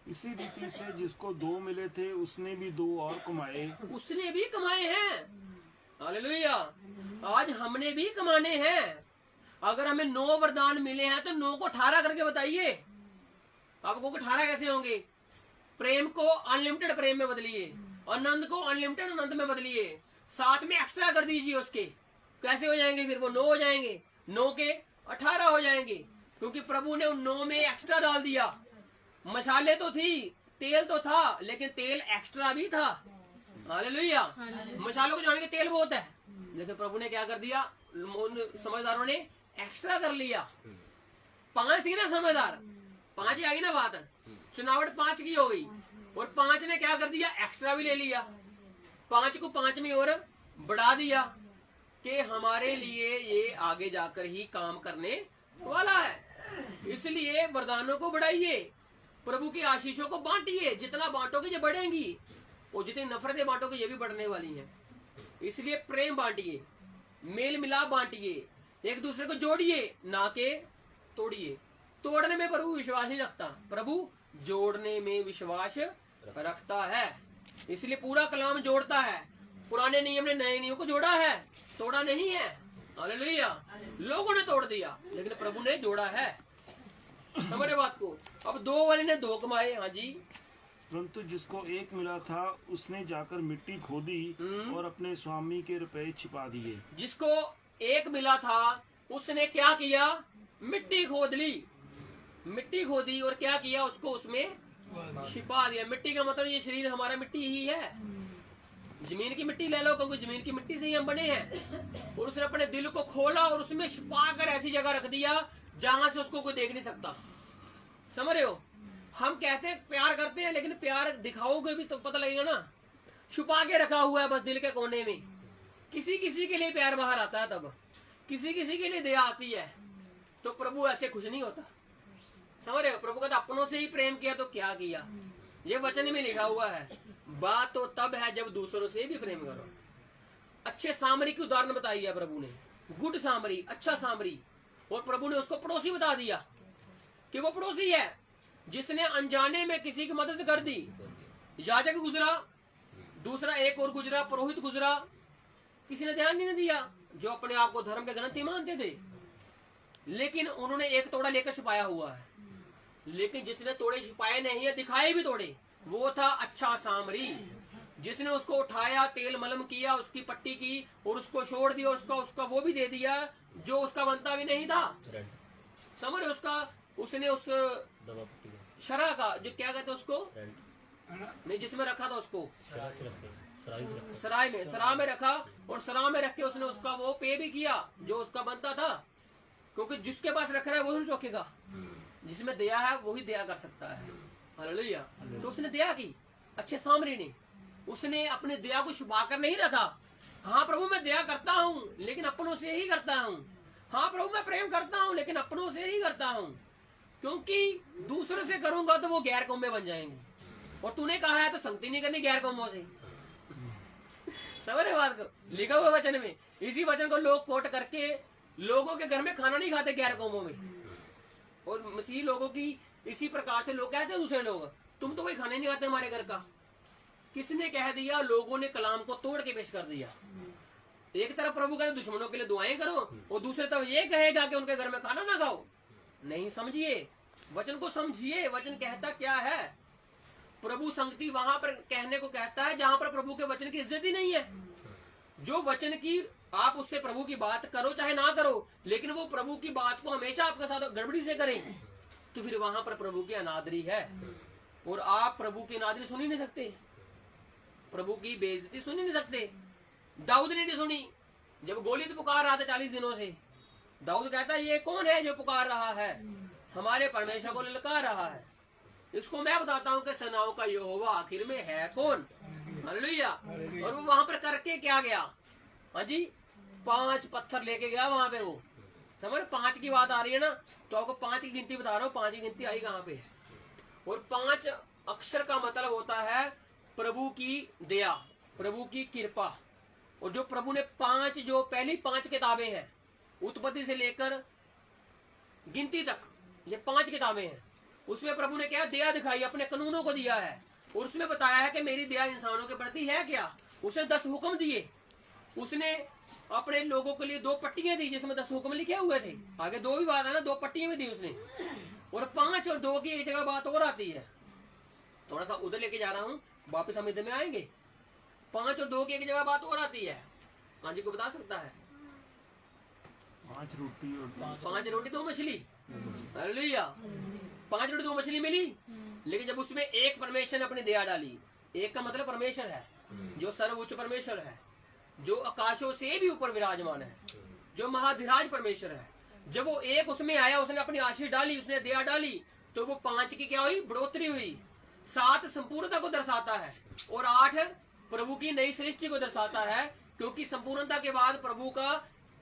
इसी रीति से जिसको 2 मिले थे उसने भी 2 और कमाए। उसने भी कमाए हैं। हालेलुया। आज हमने भी कमाने हैं। अगर हमें 9 वरदान मिले हैं तो 9 को 18 करके बताइए। आपको 18 कैसे होंगे? प्रेम को अनलिमिटेड प्रेम में बदलिए, आनंद को अनलिमिटेड आनंद में बदलिए, साथ में एक्स्ट्रा कर दीजिए उसके। कैसे हो जाएंगे फिर? वो 9 हो जाएंगे, 9 के 18 हो जाएंगे, क्योंकि प्रभु ने उन 9 में एक्स्ट्रा डाल दिया। मसाले तो थी, तेल तो था, लेकिन तेल एक्स्ट्रा भी था। हालेलुया। मसालों को जानेंगे तेल बहुत है, लेकिन प्रभु ने क्या कर दिया? समझदारों ने एक्स्ट्रा कर लिया। 5 थी ना समझदार, 5 ही आ गई ना बात। चुनावट 5 की हो गई, और 5 ने क्या कर दिया? एक्स्ट्रा भी ले लिया। 5 को 5 में और बढ़ा दिया कि हमारे लिए ये आगे जाकर ही काम करने वाला है। इसलिए वरदानों को बढ़ाइए, प्रभु की आशीषों को बांटिए। जितना बांटोगे ये बढ़ेंगी, और जितनी नफरतें बांटोगे ये भी बढ़ने वाली हैं। इसलिए प्रेम बांटिए, मेल मिलाप बांटिए, एक दूसरे को जोड़िए, ना के तोड़िए। तोड़ने में प्रभु विश्वास नहीं रखता, प्रभु जोड़ने में विश्वास रखता है। इसलिए पूरा कलाम जोड़ता है। पुराने नियम ने नए नियम को जोड़ा है, तोड़ा नहीं है। हालेलुया। लोगों ने तोड़ दिया, लेकिन प्रभु ने जोड़ा है। समझ रहे बात को? अब 2 वाले ने 2 कमाए। हाँ जी। परंतु जिसको 1 मिला था उसने जाकर मिट्टी खोदी और अपने स्वामी के रुपए छिपा दिए। जिसको 1 मिला था उसने क्या किया? मिट्टी खोद ली। मिट्टी खोदी और क्या किया? उसको उसमें छिपा दिया। मिट्टी का मतलब ये शरीर हमारा मिट्टी ही है। जमीन की मिट्टी ले लो, क्योंकि जमीन की मिट्टी से ही हम बने हैं। और उसने अपने दिल को खोला और उसमें छिपा कर ऐसी जगह रख दिया जहां से उसको कोई देख नहीं सकता। समझ रहे हो? हम कहते हैं प्यार करते हैं, लेकिन प्यार दिखाओगे भी तो पता लगेगा ना। छुपा के रखा हुआ है बस दिल के कोने में। किसी किसी के लिए प्यार बाहर आता है, तब किसी किसी के लिए दया आती है। तो प्रभु ऐसे खुश नहीं होता। समझ रहे हो? प्रभु कहता अपनों से ही प्रेम किया तो क्या किया। ये वचन में लिखा हुआ है, बात तो तब है जब दूसरों से भी प्रेम करो। अच्छे सामरी की उदाहरण बताई है प्रभु ने, गुड सामरी, अच्छा सामरी। और प्रभु ने उसको पड़ोसी बता दिया कि वो पड़ोसी है जिसने अनजाने में किसी की मदद कर दी। याजक गुजरा, दूसरा एक और गुजरा, पुरोहित गुजरा, किसी ने ध्यान नहीं दिया, जो अपने आप को धर्म के ग्रंथी मानते थे, लेकिन उन्होंने एक तोड़ा लेकर छुपाया हुआ है। लेकिन जिसने तोड़े छुपाए नहीं है, दिखाए भी तोड़े, वो था अच्छा सामरी, जिसने उसको उठाया, तेल मलम किया, उसकी पट्टी की और उसको छोड़ दिया, और उसका वो भी दे दिया जो उसका बनता भी नहीं था। समझ उसका, उसने उस शरा का जो क्या कहते उसको नहीं, जिसमें रखा था उसको सराय में रखा, और सराय में रख के उसने उसका वो पे भी किया जो उसका बनता था। क्योंकि जिसके पास रख रहा है वही चौकेगा, जिसमें दया है वही दया कर सकता है। हालेलुया। तो उसने दया की, अच्छे सामरी ने, उसने अपनी दया को छुपा कर नहीं रखा। हाँ प्रभु मैं दया करता हूँ लेकिन अपनों से ही करता हूँ। हाँ प्रभु मैं प्रेम करता हूँ लेकिन अपनों से ही करता हूँ, क्योंकि दूसरे से करूंगा तो वो गैर कौमे बन जाएंगे, और तूने कहा है तो संगति नहीं करनी गैर कौमों से। समझ रहे बात को? लिखा हुआ वचन में, इसी वचन को लोग कोट करके लोगों के घर में खाना नहीं खाते गैर कौमों में। और मसीह लोगों की इसी प्रकार से लोग कहते हैं दूसरे लोग, तुम तो कोई खाने नहीं खाते हमारे घर का। किसने कह दिया? लोगों ने कलाम को तोड़ के पेश कर दिया। एक तरफ प्रभु कहते दुश्मनों के लिए दुआएं करो, और दूसरी तरफ ये कहेगा कि उनके घर में खाना ना खाओ। नहीं समझिए, वचन को समझिए। वचन कहता क्या है? प्रभु संगति वहां पर कहने को कहता है जहां पर प्रभु के वचन की इज्जत ही नहीं है। जो वचन की आप उससे प्रभु की बात करो चाहे ना करो, लेकिन वो प्रभु की बात को हमेशा आपके साथ गड़बड़ी से करे, तो फिर वहां पर प्रभु की अनादरी है। और आप प्रभु की अनादरी सुन ही नहीं सकते, प्रभु की बेइज्जती सुन ही नहीं सकते। दाऊद ने नहीं सुनी जब गोलियत पुकार रहा था 40 दिनों से। दाऊद कहता है ये कौन है जो पुकार रहा है? हमारे परमेश्वर को ललकार रहा है। इसको मैं बताता हूँ कि सेनाओं का यहोवा आखिर में है कौन। हालेलुया। और वो वहां पर करके क्या गया? हाँ जी, 5 पत्थर लेके गया वहां पे। वो समझ 5 की बात आ रही है ना, तो आपको 5 की गिनती बता रहा हूँ। 5 की गिनती आई कहाँ पे है? और 5 अक्षर का मतलब होता है प्रभु की दया, प्रभु की कृपा। और जो प्रभु ने 5 जो पहली 5 किताबें हैं, उत्पत्ति से लेकर गिनती तक, ये 5 किताबें हैं। उसमें प्रभु ने क्या दया दिखाई, अपने कानूनों को दिया है। और उसमें बताया है कि मेरी दया इंसानों के प्रति है क्या। उसने 10 हुक्म दिए। उसने अपने लोगों के लिए 2 पट्टियां दी जिसमें 10 हुक्म लिखे हुए थे। आगे 2 भी बात है ना, 2 पट्टियां भी दी उसने। और 5 और 2 की एक जगह बात और आती है, थोड़ा सा उधर लेके जा रहा हूँ, वापिस हम इधर में आएंगे। 5 और 2 की एक जगह बात और आती है। हाँ जी, को बता सकता है? 5 रोटी और 5 रोटी 2 मछली। हालेलुया। 5 रोटी 2 मछली मिली, लेकिन जब उसमें एक परमेश्वर ने अपनी दया डाली। एक का मतलब परमेश्वर है जो सर्वोच्च परमेश्वर है, जो आकाशों से भी ऊपर विराजमान है, जो महाधिराज परमेश्वर है। जब वो एक उसमें आया, उसने अपनी आशीष डाली, उसने दया डाली, तो वो 5 की क्या हुई? बढ़ोतरी हुई। 7 संपूर्णता को दर्शाता है, और 8 प्रभु की नई सृष्टि को दर्शाता है। क्योंकि संपूर्णता के बाद प्रभु का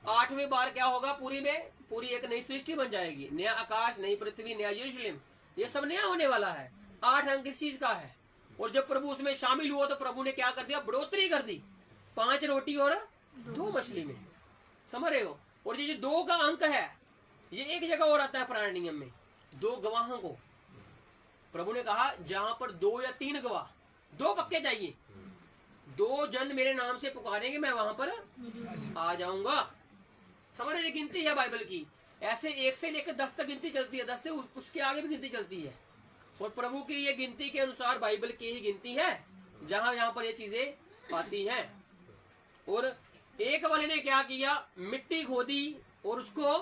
8वें बार क्या होगा? पूरी एक नई सृष्टि बन जाएगी, नया आकाश, नई पृथ्वी, नया यरूशलेम, ये सब नया होने वाला है। 8 अंक इस चीज का है। और जब प्रभु उसमें शामिल हुआ तो प्रभु ने क्या कर दिया? बढ़ोतरी कर दी 5 रोटी और 2 मछली में। समझ रहे हो? और ये जो 2 का अंक है, ये एक जगह और आता है पुराने नियम में, 2 गवाहों को प्रभु ने कहा जहां पर 2 या 3 गवाह, 2 पक्के चाहिए। 2 जन मेरे नाम से पुकारेंगे, मैं वहां पर आ जाऊंगा। समझ रहे? गिनती है बाइबल की, ऐसे 1 से लेकर 10 तक गिनती चलती है, 10 से उसके आगे भी गिनती चलती है। और प्रभु की ये गिनती के अनुसार बाइबल की ही गिनती है जहां यहाँ पर ये चीजें आती हैं। और एक वाले ने क्या किया? मिट्टी खोदी और उसको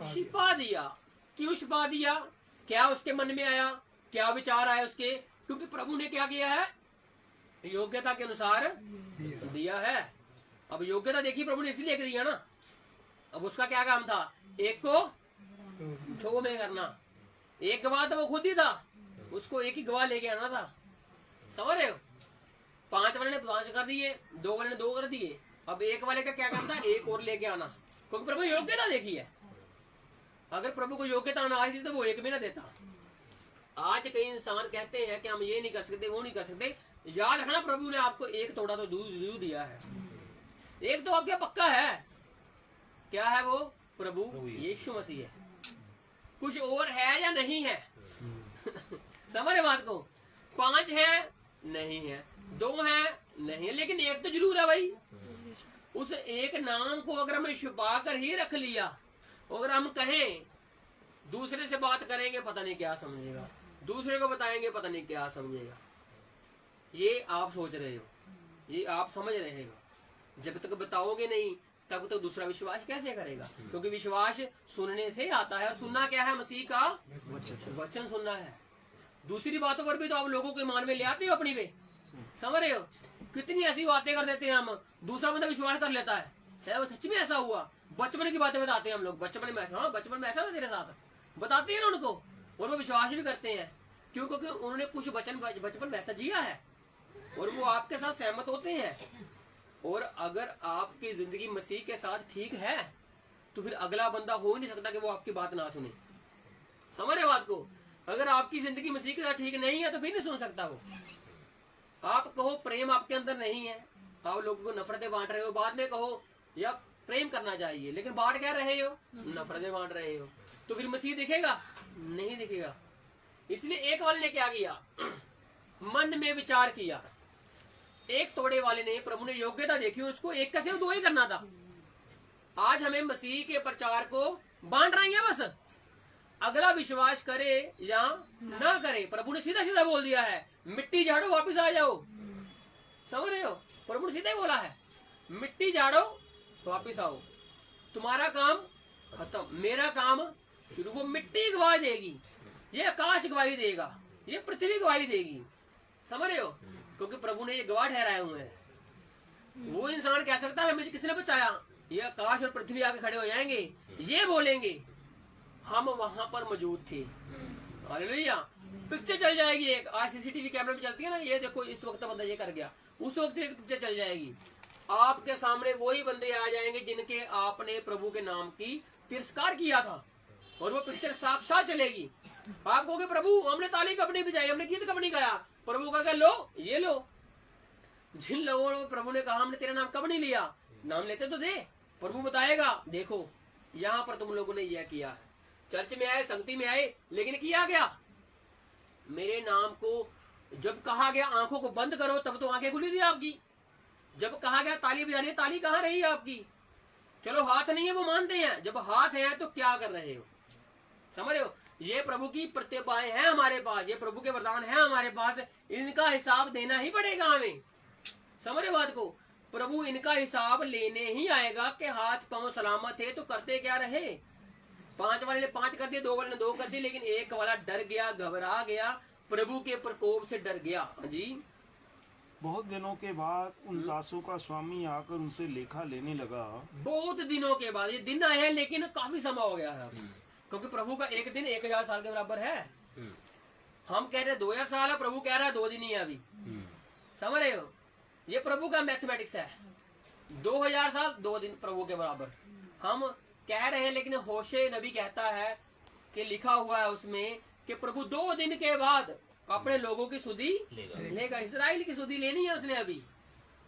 छिपा दिया। क्यों छिपा दिया? क्या उसके मन में आया? क्या विचार आया उसके? क्योंकि प्रभु ने क्या किया है? योग्यता के अनुसार दिया है। अब योग्यता देखी प्रभु ने इसलिए दिया ना। अब उसका क्या काम था? एक को 2 में करना। एक गवाह तो वो खुद ही था, उसको एक ही गवाह लेके आना था। समझ रहे हो? 5 वाले ने 5 कर दिए, 2 वाले ने 2 कर दिए। अब एक वाले का क्या काम था? एक और लेके आना, क्योंकि प्रभु योग्यता देखी है। अगर प्रभु को योग्यता ना आती तो वो एक भी ना देता। आज कई इंसान कहते हैं कि हम ये नहीं कर सकते, वो नहीं कर सकते। याद रखना, प्रभु ने आपको एक तोड़ा तो दूध दिया है, एक तो आपके पक्का है। क्या है वो? प्रभु यीशु मसीह है। कुछ और है या नहीं है? समझ बात को? 5 है नहीं है, 2 है नहीं है, लेकिन एक तो जरूर है भाई। उस एक नाम को अगर हमें छुपा कर ही रख लिया, अगर हम कहें दूसरे से बात करेंगे पता नहीं क्या समझेगा, दूसरे को बताएंगे पता नहीं क्या समझेगा। ये आप सोच रहे हो, ये आप समझ रहे हो। जब तक बताओगे नहीं तब तक दूसरा विश्वास कैसे करेगा? क्योंकि विश्वास सुनने से आता है, और सुनना क्या है? मसीह का वचन सुनना है। दूसरी बातों पर भी तो आप लोगों को ईमान में ले आते हो अपनी पे। समझ रहे हो? कितनी ऐसी बातें कर देते हैं हम, दूसरा बंदा विश्वास कर लेता है वो सच में ऐसा हुआ। बचपन की बातें बताते हैं हम लोग, बचपन में ऐसा, हाँ बचपन में ऐसा था तेरे साथ, बताते हैं ना उनको, और वो विश्वास भी करते हैं। क्यों? क्योंकि उन्होंने कुछ बचपन वैसा जिया है, और वो आपके साथ सहमत होते हैं। और अगर आपकी जिंदगी मसीह के साथ ठीक है तो फिर अगला बंदा हो ही नहीं सकता कि वो आपकी बात ना सुने। समझ रहे बात को? अगर आपकी जिंदगी मसीह के साथ ठीक नहीं है तो फिर नहीं सुन सकता वो। आप कहो प्रेम आपके अंदर नहीं है, आप लोगों को नफरतें बांट रहे हो, बाद में कहो या प्रेम करना चाहिए, लेकिन बांट क्या रहे हो? नफरतें बांट रहे हो। तो फिर मसीह दिखेगा? नहीं दिखेगा। इसलिए एक वाले ने क्या किया? मन में विचार किया। एक तोड़े वाले ने, प्रभु ने योग्यता देखी, उसको एक का सिर्फ 2 ही करना था। आज हमें मसीह के प्रचार को बांट रही है बस, अगला विश्वास करे या ना करे। प्रभु ने सीधा सीधा बोल दिया है, मिट्टी झाड़ो वापिस आ जाओ। समझ रहे हो? प्रभु ने सीधा ही बोला है, मिट्टी झाड़ो वापिस आओ, तुम्हारा काम खत्म, मेरा काम शुरू। वो मिट्टी गवाही देगी, ये आकाश गवाही देगा, ये पृथ्वी गवाही देगी। समझ रहे हो? क्योंकि प्रभु ने ये गवाह ठहराए हुए हैं। वो इंसान कह सकता है मुझे किसने बचाया? ये आकाश और पृथ्वी आके खड़े हो जाएंगे, ये बोलेंगे हम वहां पर मौजूद थे। हालेलुया। पिक्चर चल जाएगी एक, आज सीसीटीवी कैमरे में चलती है ना, ये देखो इस वक्त बंदा ये कर गया, उस वक्त एक पिक्चर चल जाएगी। आपके सामने वही बंदे आ जाएंगे जिनके आपने प्रभु के नाम की तिरस्कार किया था, और वो पिक्चर साक्षात चलेगी। आप कहोगे प्रभु हमने ताली कब नहीं बजाई, हमने गीत कब नहीं गाया? प्रभु कहेगा लो ये लो। जिन लोगों ने प्रभु ने कहा हमने तेरा नाम कब नहीं लिया, नाम लेते तो दे। प्रभु बताएगा देखो यहाँ पर तुम लोगों ने यह किया है, चर्च में आए, संगति में आए, लेकिन किया गया मेरे नाम को। जब कहा गया आंखों को बंद करो तब तो आंखें खुली थी आपकी। जब कहा गया ताली बजानी, ताली कहाँ रही आपकी? चलो हाथ नहीं है वो मानते हैं, जब हाथ है तो क्या कर रहे हो? समझ रहे हो? ये प्रभु की प्रतिभाएं हैं हमारे पास, ये प्रभु के वरदान हैं हमारे पास, इनका हिसाब देना ही पड़ेगा हमें। समझ रहे बात को? प्रभु इनका हिसाब लेने ही आएगा कि हाथ पांव सलामत है तो करते क्या रहे। 5 वाले ने 5 कर दिए, 2 वाले ने 2 कर दिए, लेकिन एक वाला डर गया, घबरा गया, प्रभु के प्रकोप से डर गया। जी। बहुत दिनों के बाद उन दासों का स्वामी आकर उनसे लेखा लेने लगा। बहुत दिनों के बाद, ये दिन आए हैं लेकिन काफी समय हो गया है, क्योंकि प्रभु का एक दिन 1000 साल के बराबर है। हम कह रहे 2000 साल है, प्रभु कह रहा है 2 दिन ही है अभी। समझ रहे हो? ये प्रभु का मैथमेटिक्स है। 2000 साल 2 दिन प्रभु के बराबर हम कह रहे हैं, लेकिन होशे नबी कहता है कि लिखा हुआ है उसमें कि प्रभु 2 दिन के बाद अपने लोगों की सुधि लेगा। इस्राएल की सुधि लेनी है उसने अभी।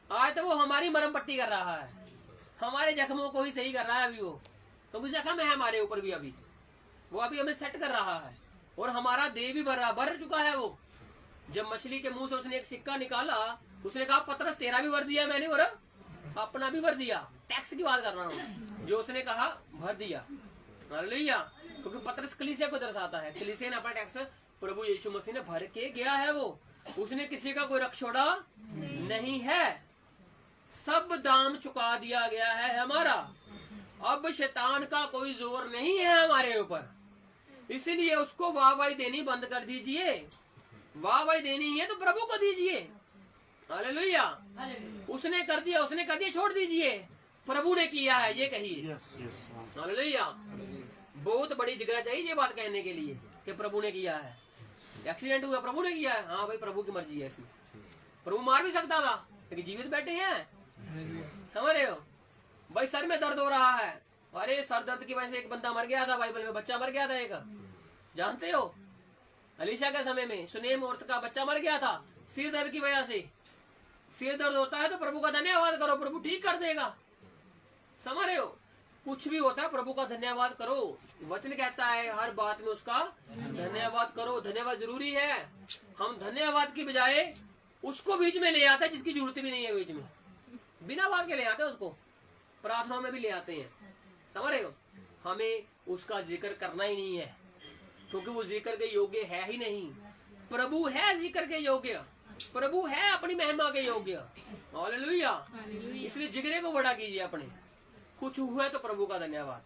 आज तो वो हमारी मरम पट्टी कर रहा है, हमारे जख्मों को ही सही कर रहा है अभी वो, क्योंकि जख्म है हमारे ऊपर भी अभी, वो अभी हमें सेट कर रहा है। और हमारा देह भी भर चुका है वो। जब मछली के मुंह से उसने एक सिक्का निकाला, उसने कहा पतरस तेरा भी भर दिया मैंने और अपना भी भर दिया। टैक्स की बात कर रहा हूँ, जो उसने कहा भर दिया। हालेलुया। क्योंकि पतरस कलीसिया को दर्शाता है, कलीसिया ने अपना टैक्स प्रभु यीशु मसीह ने भर के गया है। वो उसने किसी का कोई रक्षोड़ा नहीं है, सब दाम चुका दिया गया है हमारा। अब शैतान का कोई जोर नहीं है हमारे ऊपर, इसीलिए उसको वाहवाही देनी बंद कर दीजिए। वाहवाही देनी है तो प्रभु को दीजिए। हालेलुया। उसने कर दिया, छोड़ दीजिए। प्रभु ने किया है ये कहिए। हालेलुया। बहुत बड़ी जिगरा चाहिए ये बात कहने के लिए कि प्रभु ने किया है। एक्सीडेंट हुआ प्रभु ने किया है, हाँ भाई प्रभु की मर्जी है इसमें। प्रभु मार भी सकता था लेकिन जीवित बैठे हैं। समझ रहे हो भाई? सर में दर्द हो रहा है, अरे सर दर्द की वजह से एक बंदा मर गया था, बाइबल में बच्चा मर गया था एक, जानते हो? अलीशा के समय में सुनेम औरत का बच्चा मर गया था सिर दर्द की वजह से। सिर दर्द होता है तो प्रभु का धन्यवाद करो, प्रभु ठीक कर देगा। समझ रहे हो? कुछ भी होता है प्रभु का धन्यवाद करो। वचन कहता है हर बात में उसका धन्यवाद करो। धन्यवाद जरूरी है। हम धन्यवाद की बजाय उसको बीच में ले आते हैं जिसकी जरूरत भी नहीं है, बीच में बिना बात के ले आते हैं उसको। प्रार्थनाओं में भी ले आते हैं। समझ रहे हो? हमें उसका जिक्र करना ही नहीं है, क्योंकि वो जिक्र के योग्य है ही नहीं। प्रभु है जिक्र के योग्य, प्रभु है अपनी महिमा के योग्य। हालेलुया। इसलिए जिगरे को बड़ा कीजिए अपने। कुछ हुआ है तो प्रभु का धन्यवाद,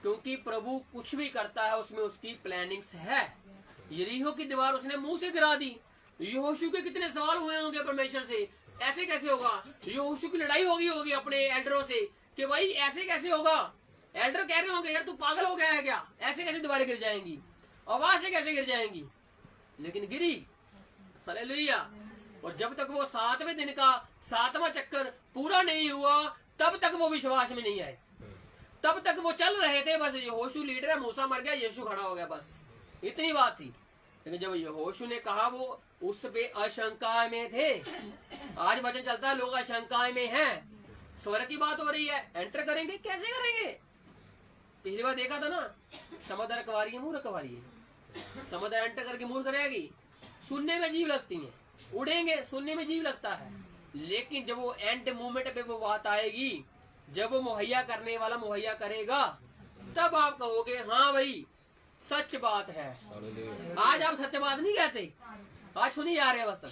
क्योंकि प्रभु कुछ भी करता है उसमें उसकी प्लानिंग्स है। यरीहो की दीवार उसने मुंह से गिरा दी। यहोशू के कितने सवाल हुए होंगे परमेश्वर से, ऐसे कैसे होगा? यहोशू की लड़ाई होगी अपने एल्डरों से कि भाई ऐसे कैसे होगा। एल्डर कह रहे होंगे यार तू पागल हो गया है क्या, ऐसे कैसे दीवारें गिर जाएंगी, आवाज से कैसे गिर जाएंगी, लेकिन गिरी। हालेलुया। और जब तक वो 7वें दिन का 7वां चक्कर पूरा नहीं हुआ तब तक वो विश्वास में नहीं आए। तब तक वो चल रहे थे बस, यहोशू लीडर है, मूसा मर गया, यीशु खड़ा हो गया, बस इतनी बात थी। लेकिन जब यहोशू ने कहा वो उस पे आशंका में थे। आज वचन चलता है लोग आशंकाएं में हैं। स्वर्ग की बात हो रही है, एंटर करेंगे, कैसे करेंगे? पिछली बार देखा था ना, समुद्र रखवारी है, मुंह रखवारी है। समुद्र एंटर करके मुंह करेगी, सुनने में अजीब लगती है, उड़ेंगे, सुनने में अजीब लगता है। लेकिन जब वो एंड मूवमेंट पे वो बात आएगी, जब वो मुहैया करने वाला मुहैया करेगा, तब आप कहोगे हाँ भाई सच बात है। आज आप सच बात नहीं कहते, आज सुनी जा रहे बस।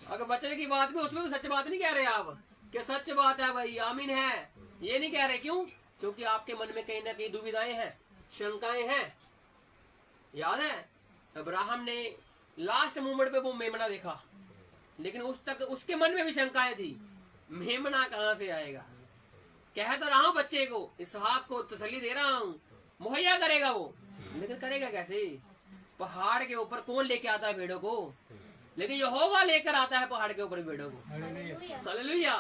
अगर वचन की बात भी उसमें भी सच बात नहीं कह रहे आप कि सच बात है भाई, आमीन है, ये नहीं कह रहे। क्यों? क्योंकि आपके मन में कहीं ना कहीं दुविधाएं हैं, शंकाएं हैं। याद है अब्राहम ने लास्ट मोमेंट पे वो मेमना देखा, लेकिन उस तक उसके मन में भी शंकाएं थी, मेमना कहाँ से आएगा। कह तो रहा हूँ बच्चे को, इसहाक को तसल्ली दे रहा हूँ, मुहैया करेगा वो, लेकिन करेगा कैसे? पहाड़ के ऊपर कौन लेके आता है भेड़ों को? लेकिन यहोवा लेकर आता है पहाड़ के ऊपर भेड़ों को। हालेलुया।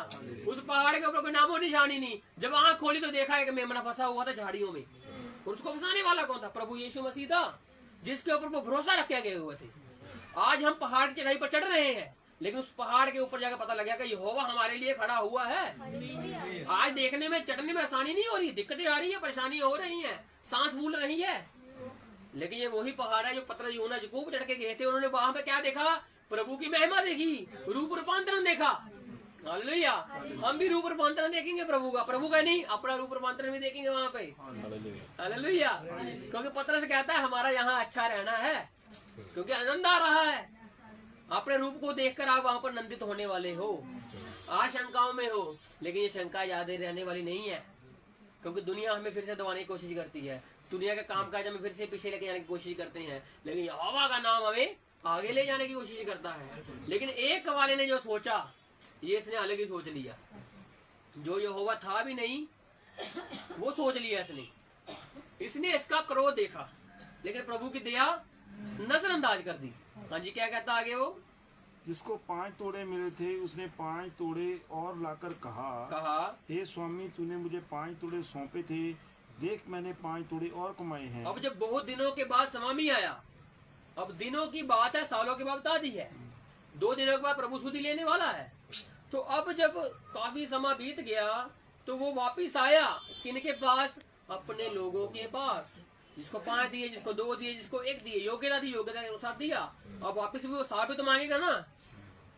उस पहाड़ के ऊपर कोई नामो निशानी नहीं। जब आंख खोली तो देखा है कि मेमना फंसा हुआ था झाड़ियों में, और उसको फंसाने वाला कौन था? प्रभु यीशु मसीह था, जिसके ऊपर वो भरोसा रखे गए हुए थे। आज हम पहाड़ की चढ़ाई पर चढ़ रहे हैं, लेकिन उस पहाड़ के ऊपर जाकर पता लगा कि यहोवा हमारे लिए खड़ा हुआ है। आज देखने में चढ़ने में आसानी नहीं हो रही, दिक्कतें आ रही है, परेशानी हो रही है, सांस फूल रही है, लेकिन ये वही पहाड़ है जो पत्र यूहन्ना याकूब चढ़ के गए थे। उन्होंने वहां पे क्या देखा? प्रभु की महिमा देखी, रूप रूपांतरण देखा। हालेलुया। हम भी रूप रूपांतरण देखेंगे प्रभु का नहीं, अपना रूप रूपांतरण भी देखेंगे वहां पे। हालेलुया। क्योंकि पत्र से कहता है हमारा यहाँ अच्छा रहना है, क्योंकि आनंद आ रहा है। अपने रूप को देखकर आप वहां पर नंदित होने वाले हो, आशंकाओं में हो, लेकिन ये शंका यादें रहने वाली नहीं है, क्योंकि दुनिया हमें फिर से दबाने की कोशिश करती है, दुनिया के काम काज हमें फिर से पीछे लेके जाने की कोशिश करते हैं, लेकिन यहोवा का नाम हमें आगे ले जाने की कोशिश करता है। लेकिन एक वाले ने जो सोचा, ये इसने अलग ही सोच लिया। जो यहोवा था भी नहीं वो सोच लिया इसने इसका क्रोध देखा, लेकिन प्रभु की दया नजरअंदाज कर दी। हाँ जी, क्या कहता आगे वो? जिसको 5 तोड़े मिले थे उसने 5 तोड़े और लाकर कहा हे स्वामी तूने मुझे 5 तोड़े सौंपे थे, देख मैंने 5 तोड़े और कमाए हैं। अब जब बहुत दिनों के बाद स्वामी आया, अब दिनों की बात है, सालों की बात बता दी है, 2 दिनों के बाद प्रभु सुधि लेने वाला है। तो अब जब काफी समय बीत गया तो वो वापिस आया किनके पास? अपने लोगों के पास। जिसको 5 दिए, जिसको 2 दिए, जिसको 1 दिए, योग्यता थी, योग्यता के अनुसार दिया। अब वापिस भी वो 7 भी तो मांगेगा ना।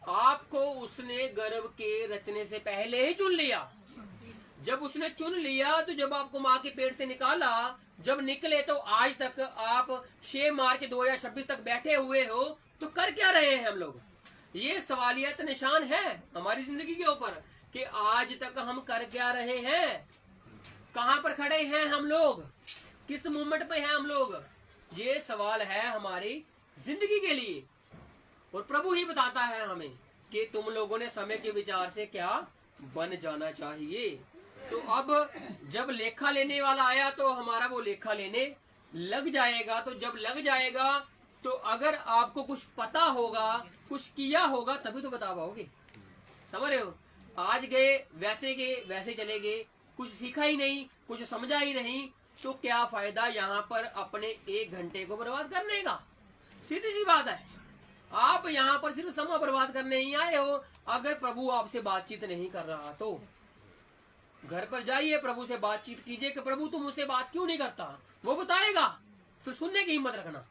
आपको उसने गर्भ के रचने से पहले ही चुन लिया। जब उसने चुन लिया तो जब आपको माँ के पेट से निकाला, जब निकले तो आज तक आप 6 मार्च 2026 तक बैठे हुए हो, तो कर क्या रहे हैं हम लोग? ये सवालियत निशान है हमारी जिंदगी के ऊपर कि आज तक हम कर क्या रहे हैं, कहाँ पर खड़े हैं हम लोग, किस मूवमेंट पे हैं हम लोग। ये सवाल है हमारी जिंदगी के लिए, और प्रभु ही बताता है हमें कि तुम लोगों ने समय के विचार से क्या बन जाना चाहिए। तो अब जब लेखा लेने वाला आया तो हमारा वो लेखा लेने लग जाएगा। तो जब लग जाएगा तो अगर आपको कुछ पता होगा, कुछ किया होगा, तभी तो बता पाओगे। समझ रहे हो? आज गए वैसे चले गए, कुछ सीखा ही नहीं, कुछ समझा ही नहीं, तो क्या फायदा यहाँ पर अपने 1 घंटे को बर्बाद करने का। सीधी सी बात है, आप यहाँ पर सिर्फ समय बर्बाद करने ही आए हो। अगर प्रभु आपसे बातचीत नहीं कर रहा तो घर पर जाइए, प्रभु से बातचीत कीजिए कि प्रभु तुम मुझसे बात क्यों नहीं करता, वो बताएगा। फिर सुनने की हिम्मत रखना,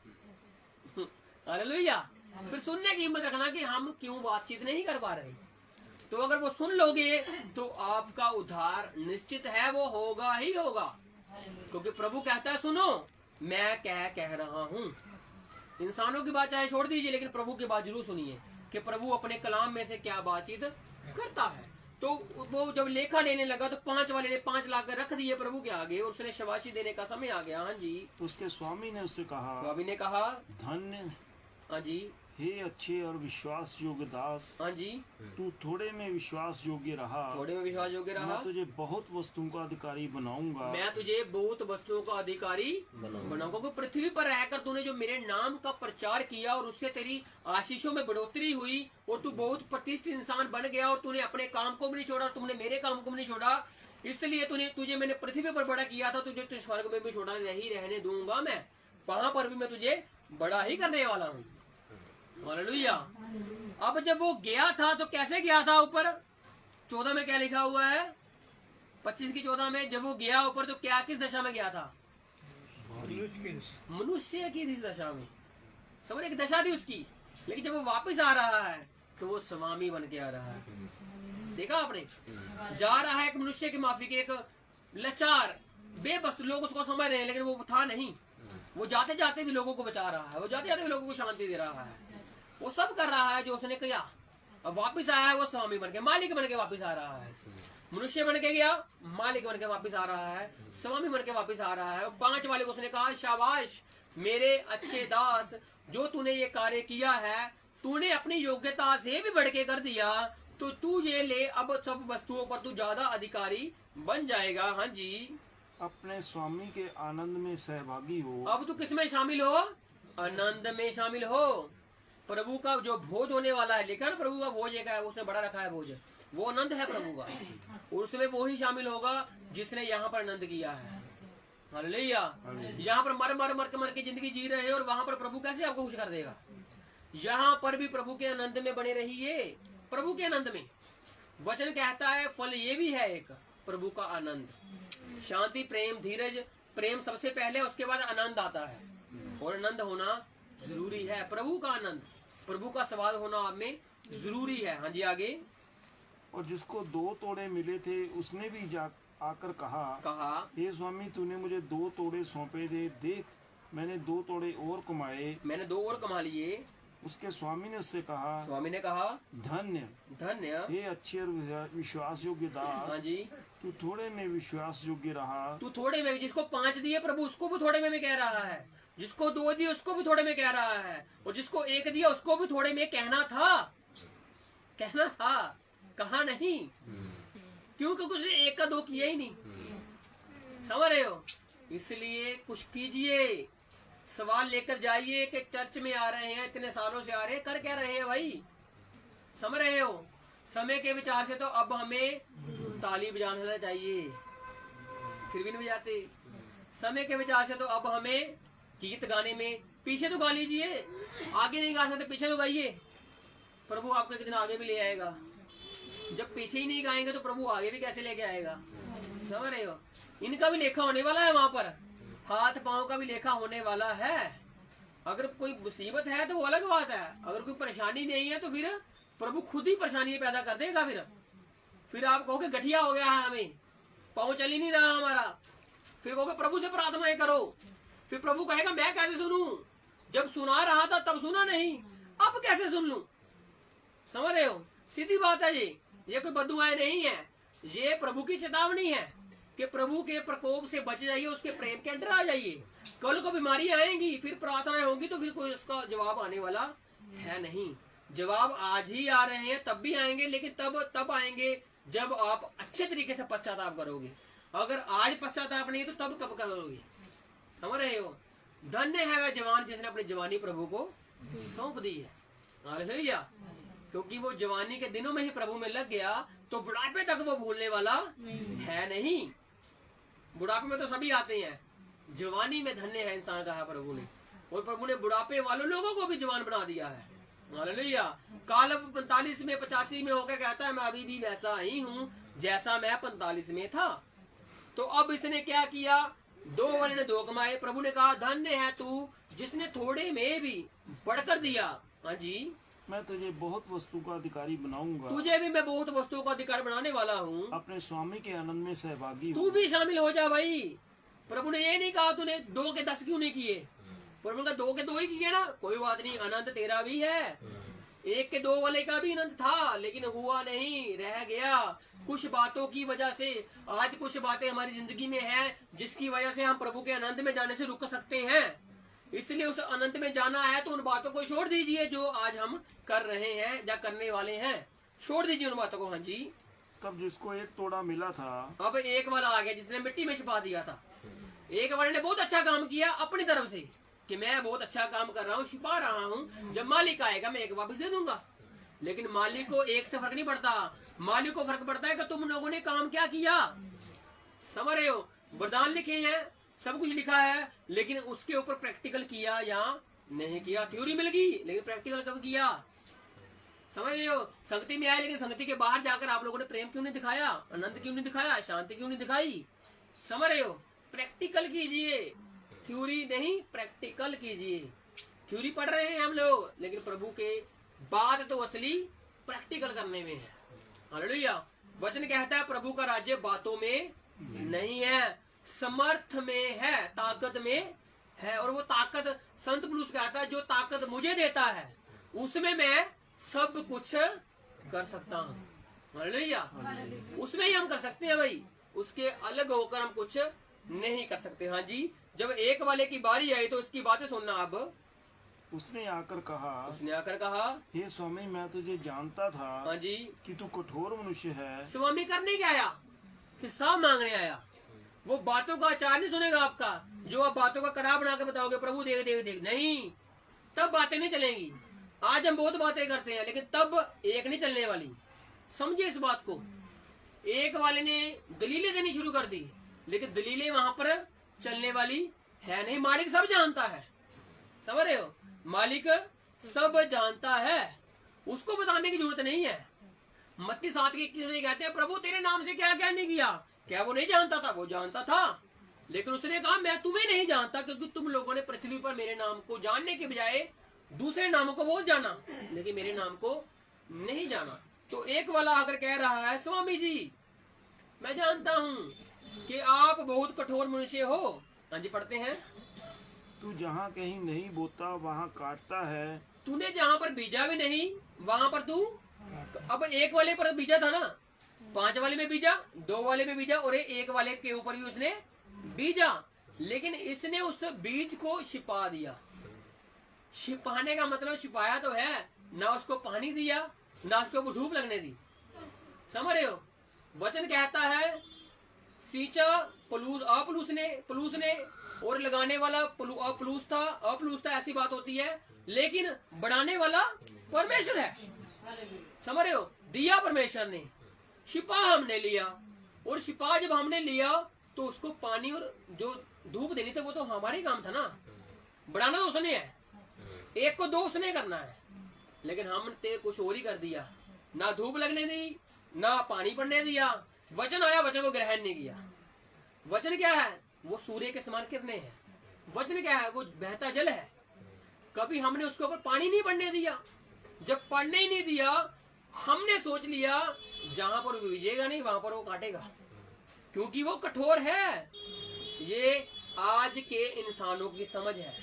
हालेलुया। फिर सुनने की हिम्मत रखना कि हम क्यों बातचीत नहीं कर पा रहे। तो अगर वो सुन लोगे तो आपका उद्धार निश्चित है, वो होगा ही होगा, क्योंकि प्रभु कहता है सुनो मैं क्या कह रहा हूँ। इंसानों की बात चाहे छोड़ दीजिए, लेकिन प्रभु की बात जरूर सुनिए कि प्रभु अपने कलाम में से क्या बातचीत करता है। तो वो जब लेखा लेने लगा तो 5 वाले ने 5 लाख रख दिए प्रभु के आगे, और उसने शाबाशी देने का समय आ गया। हाँ जी। उसके स्वामी ने उससे कहा, स्वामी ने कहा धन्य हाँ जी, हे अच्छे और विश्वास योग्य दास, हाँ जी, तू थोड़े में विश्वास योग्य रहा, थोड़े में विश्वास योग्य रहा, मैं तुझे बहुत वस्तुओं का अधिकारी बनाऊंगा। मैं तुझे बहुत वस्तुओं का अधिकारी बनाऊंगा। क्योंकि पृथ्वी पर रहकर तूने जो मेरे नाम का प्रचार किया और उससे तेरी आशीषों में बढ़ोतरी हुई और तू बहुत प्रतिष्ठित इंसान बन गया, और तूने अपने काम को भी नहीं छोड़ा, तुमने मेरे काम को भी नहीं छोड़ा, इसलिए तुझे मैंने पृथ्वी पर बड़ा किया था, तुझे तो स्वर्ग में भी छोड़ा नहीं रहने दूंगा मैं, वहां पर भी मैं तुझे बड़ा ही करने वाला हूँ। हालेलुया। अब जब वो गया था तो कैसे गया था ऊपर? 14 में क्या लिखा हुआ है? 25 की 14 में जब वो गया ऊपर तो क्या किस दशा में गया था? मनुष्य की इस दशा में। समझ, एक दशा थी उसकी, लेकिन जब वो वापस आ रहा है तो वो स्वामी बन के आ रहा है। देखा आपने? जा रहा है एक मनुष्य की माफी के, एक लाचार बेबस लोग उसको समझ रहे हैं, लेकिन वो था नहीं। वो जाते जाते भी लोगों को बचा रहा है, वो जाते जाते भी लोगों को शांति दे रहा है, वो सब कर रहा है जो उसने किया। अब वापस आया है वो स्वामी बन के, मालिक बन के वापस आ रहा है। मनुष्य बन के गया, मालिक बन के वापस आ रहा है, स्वामी बन के वापस आ रहा है। 5 वाले को उसने कहा शाबाश मेरे अच्छे दास, जो तूने ये कार्य किया है, तूने अपनी योग्यता से भी बढ़ के कर दिया, तो तू ये ले, अब सब वस्तुओं पर तू ज्यादा अधिकारी बन जाएगा। हाँ जी। अपने स्वामी के आनंद में सहभागी हो। अब तू किस में शामिल हो? आनंद में शामिल हो। प्रभु का जो भोज होने वाला है, लिखा ना प्रभु का भोज एक है, उसने बड़ा रखा है भोज, वो आनंद है प्रभु का, और उसमें वो ही शामिल होगा जिसने यहाँ पर आनंद किया है। हालेलुया। यहाँ पर मर के जिंदगी जी रहे हैं, और वहां पर प्रभु कैसे आपको खुश कर देगा? यहाँ पर भी प्रभु के आनंद में बने रहिए, प्रभु के आनंद में। वचन कहता है फल ये भी है एक, प्रभु का आनंद, शांति, प्रेम, धीरज। प्रेम सबसे पहले, उसके बाद आनंद आता है, और आनंद होना जरूरी है। प्रभु का आनंद, प्रभु का स्वाद होना आप में जरूरी है। हाँ जी, आगे। और जिसको 2 तोड़े मिले थे उसने भी आकर कहा हे स्वामी तूने मुझे 2 तोड़े सौंपे थे, देख मैंने 2 तोड़े और कमाए। मैंने 2 और कमा लिए। उसके स्वामी ने उससे कहा, स्वामी ने कहा धन्य धन्य हे अच्छे और विश्वास योग्य दास, हाँ जी, तू थोड़े में विश्वास योग्य रहा। तू थोड़े में, जिसको 5 दिए प्रभु उसको भी थोड़े में कह रहा है, जिसको 2 दिए उसको भी थोड़े में कह रहा है, और जिसको 1 दिया उसको भी थोड़े में कहना था, कहा नहीं। क्यों? क्योंकि उसने 1 का 2 किया ही नहीं। समझ रहे हो? इसलिए कुछ कीजिए, सवाल लेकर जाइए कि चर्च में आ रहे हैं, इतने सालों से आ रहे हैं, कर क्या रहे हैं भाई? समझ रहे हो? समय के विचार से तो अब हमें ताली बजाना चाहिए, फिर भी नहीं बजाते। समय के विचार से तो अब हमें गीत गाने में, पीछे तो गा लीजिए, आगे नहीं गा सकते पीछे तो गाइए, प्रभु आपको एक दिन आगे भी ले आएगा। जब पीछे ही नहीं गाएंगे तो प्रभु आगे भी कैसे लेके आएगा? समझ रहे हो? इनका भी लेखा होने वाला है, वहां पर हाथ पांव का भी लेखा होने वाला है। अगर कोई मुसीबत है तो वो अलग बात है, अगर कोई परेशानी नहीं है तो फिर प्रभु खुद ही परेशानी पैदा कर देगा। फिर आप कहोगे गठिया हो गया है, हमें पाँव चल ही नहीं रहा हमारा, फिर कहोगे प्रभु से प्रार्थनाएं करो, फिर प्रभु कहेगा मैं कैसे सुनूं? जब सुना रहा था तब सुना नहीं, अब कैसे सुन लूं? समझ रहे हो? सीधी बात है ये कोई बददुआएं नहीं है, ये प्रभु की चेतावनी है कि प्रभु के प्रकोप से बच जाइए, उसके प्रेम के अंदर आ जाइए। कल को बीमारी आएंगी, फिर प्रार्थनाएं होंगी, तो फिर कोई उसका जवाब आने वाला है नहीं। जवाब आज ही आ रहे हैं, तब भी आएंगे, लेकिन तब आएंगे जब आप अच्छे तरीके से पश्चाताप करोगे। अगर आज पश्चाताप नहीं है तो तब कब करोगे? समझ रहे हो? धन्य है वह जवान जिसने अपनी जवानी प्रभु को सौंप दी है। हालेलुया। क्योंकि वो जवानी के दिनों में ही प्रभु में लग गया तो बुढ़ापे तक वो भूलने वाला है नहीं। बुढ़ापे में तो सभी आते हैं, जवानी में धन्य है इंसान, कहा प्रभु ने। और प्रभु ने बुढ़ापे वालों लोगों को भी जवान बना दिया है। हालेलुया। कालब 45 में 85 में होकर कहता है मैं अभी भी वैसा ही हूँ जैसा मैं 45 में था। तो अब इसने क्या किया, 2 वाले ने 2 कमाए। प्रभु ने कहा धन्य है तू जिसने थोड़े में भी बढ़कर दिया। हाँ जी, मैं तुझे बहुत वस्तु का अधिकारी बनाऊंगा, तुझे भी मैं बहुत वस्तुओं का अधिकार बनाने वाला हूँ। अपने स्वामी के आनंद में सहभागी तू हो। भी शामिल हो जा भाई। प्रभु ने ये नहीं कहा तूने 2 के 10 क्यों नहीं किए। प्रभु ने 2 के 2 ही किए ना, कोई बात नहीं, आनंद तेरा भी है। 1 के 2 वाले का भी आनंद था लेकिन हुआ नहीं, रह गया कुछ बातों की वजह से। आज कुछ बातें हमारी जिंदगी में है जिसकी वजह से हम प्रभु के आनंद में जाने से रुक सकते हैं। इसलिए उस आनंद में जाना है तो उन बातों को छोड़ दीजिए जो आज हम कर रहे हैं या करने वाले हैं, छोड़ दीजिए उन बातों को। हाँ जी। तब जिसको 1 तोड़ा मिला था, अब एक वाला आ गया जिसने मिट्टी में छिपा दिया था। एक वाले ने बहुत अच्छा काम किया अपनी तरफ से कि मैं बहुत अच्छा काम कर रहा हूँ, छिपा रहा हूँ, जब मालिक आएगा मैं 1 वापस दे दूंगा। लेकिन मालिक को 1 से फर्क नहीं पड़ता, मालिक को फर्क पड़ता है कि तुम लोगों ने काम क्या किया। समझ रहे हो, वरदान लिखे हैं, सब कुछ लिखा है, लेकिन उसके ऊपर प्रैक्टिकल किया या नहीं किया। थ्योरी मिल गई लेकिन प्रैक्टिकल कब किया। समझ रहे हो, संगति में आए लेकिन संगति के बाहर जाकर आप लोगों ने प्रेम क्यों नहीं दिखाया, आनंद क्यों नहीं दिखाया, शांति क्यों नहीं दिखाई। समझ रहे हो, प्रैक्टिकल कीजिए, थ्योरी नहीं, प्रैक्टिकल कीजिए। थ्योरी पढ़ रहे हैं हम लोग लेकिन प्रभु के बात तो असली प्रैक्टिकल करने में है। हालेलुया। वचन कहता है प्रभु का राज्य बातों में नहीं है, समर्थ में है, ताकत में है। और वो ताकत संत पुरुष कहता है जो ताकत मुझे देता है उसमें मैं सब कुछ कर सकता हूँ। हालेलुया। उसमें ही हम कर सकते हैं भाई, उसके अलग होकर हम कुछ नहीं कर सकते। हाँ जी। जब 1 वाले की बारी आई तो उसकी बातें सुनना। अब उसने आकर कहा हे स्वामी मैं तुझे जानता था हाँ जी कि तू कठोर मनुष्य है। स्वामी करने क्या आया, हिसाब मांगने आया। वो बातों का अचार नहीं सुनेगा आपका, जो आप बातों का कड़ा बना के बताओगे प्रभु देख देख देख, नहीं, तब बातें नहीं चलेंगी। आज हम बहुत बातें करते हैं लेकिन तब एक नहीं चलने वाली। समझिए इस बात को। 1 वाले ने दलीलें देनी शुरू कर दी लेकिन दलीलें वहां पर चलने वाली है नहीं। मालिक सब जानता है, समझ रहे हो, मालिक सब जानता है, उसको बताने की जरूरत नहीं है। मत्ती 7 के 21 में कहते हैं प्रभु तेरे नाम से क्या क्या नहीं किया। क्या वो नहीं जानता था? वो जानता था, लेकिन उसने कहा मैं तुम्हें नहीं जानता क्योंकि तुम लोगों ने पृथ्वी पर मेरे नाम को जानने के बजाय दूसरे नामों को बहुत जाना लेकिन मेरे नाम को नहीं जाना। तो 1 वाला आकर कह रहा है स्वामी जी मैं जानता हूँ कि आप बहुत कठोर मनुष्य हो। हाँ जी, पढ़ते हैं। तू जहाँ कहीं नहीं बोता वहाँ काटता है। तूने जहाँ पर बीजा भी नहीं वहां पर तू, अब 1 वाले पर बीजा था ना, 5 वाले में बीजा, 2 वाले में बीजा और 1 वाले के ऊपर भी उसने बीजा, लेकिन इसने उस बीज को छिपा दिया। छिपाने का मतलब छिपाया तो है, ना उसको पानी दिया ना उसके ऊपर धूप लगने दी। समझ रहे हो, वचन कहता है सींचा पलूस ने और लगाने वाला अपलूस था। ऐसी बात होती है, लेकिन बढ़ाने वाला परमेश्वर है। समझ रहे हो, दिया परमेश्वर ने, छिपा हमने लिया, और छिपा जब हमने लिया तो उसको पानी और जो धूप देनी थी वो तो हमारे काम था ना, बढ़ाना तो उसने है। 1 को 2 उसने करना है, लेकिन हमने कुछ और ही कर दिया, ना धूप लगने दी ना पानी पड़ने दिया। वचन आया, वचन को ग्रहण नहीं किया। वचन क्या है? वो सूर्य के समान किरणें हैं। वचन क्या है? वो बहता जल है। कभी हमने उसके ऊपर पानी नहीं पड़ने दिया। जब पड़ने ही नहीं दिया, हमने सोच लिया जहां पर वो विजेगा नहीं वहां पर वो काटेगा, क्योंकि वो कठोर है। ये आज के इंसानों की समझ है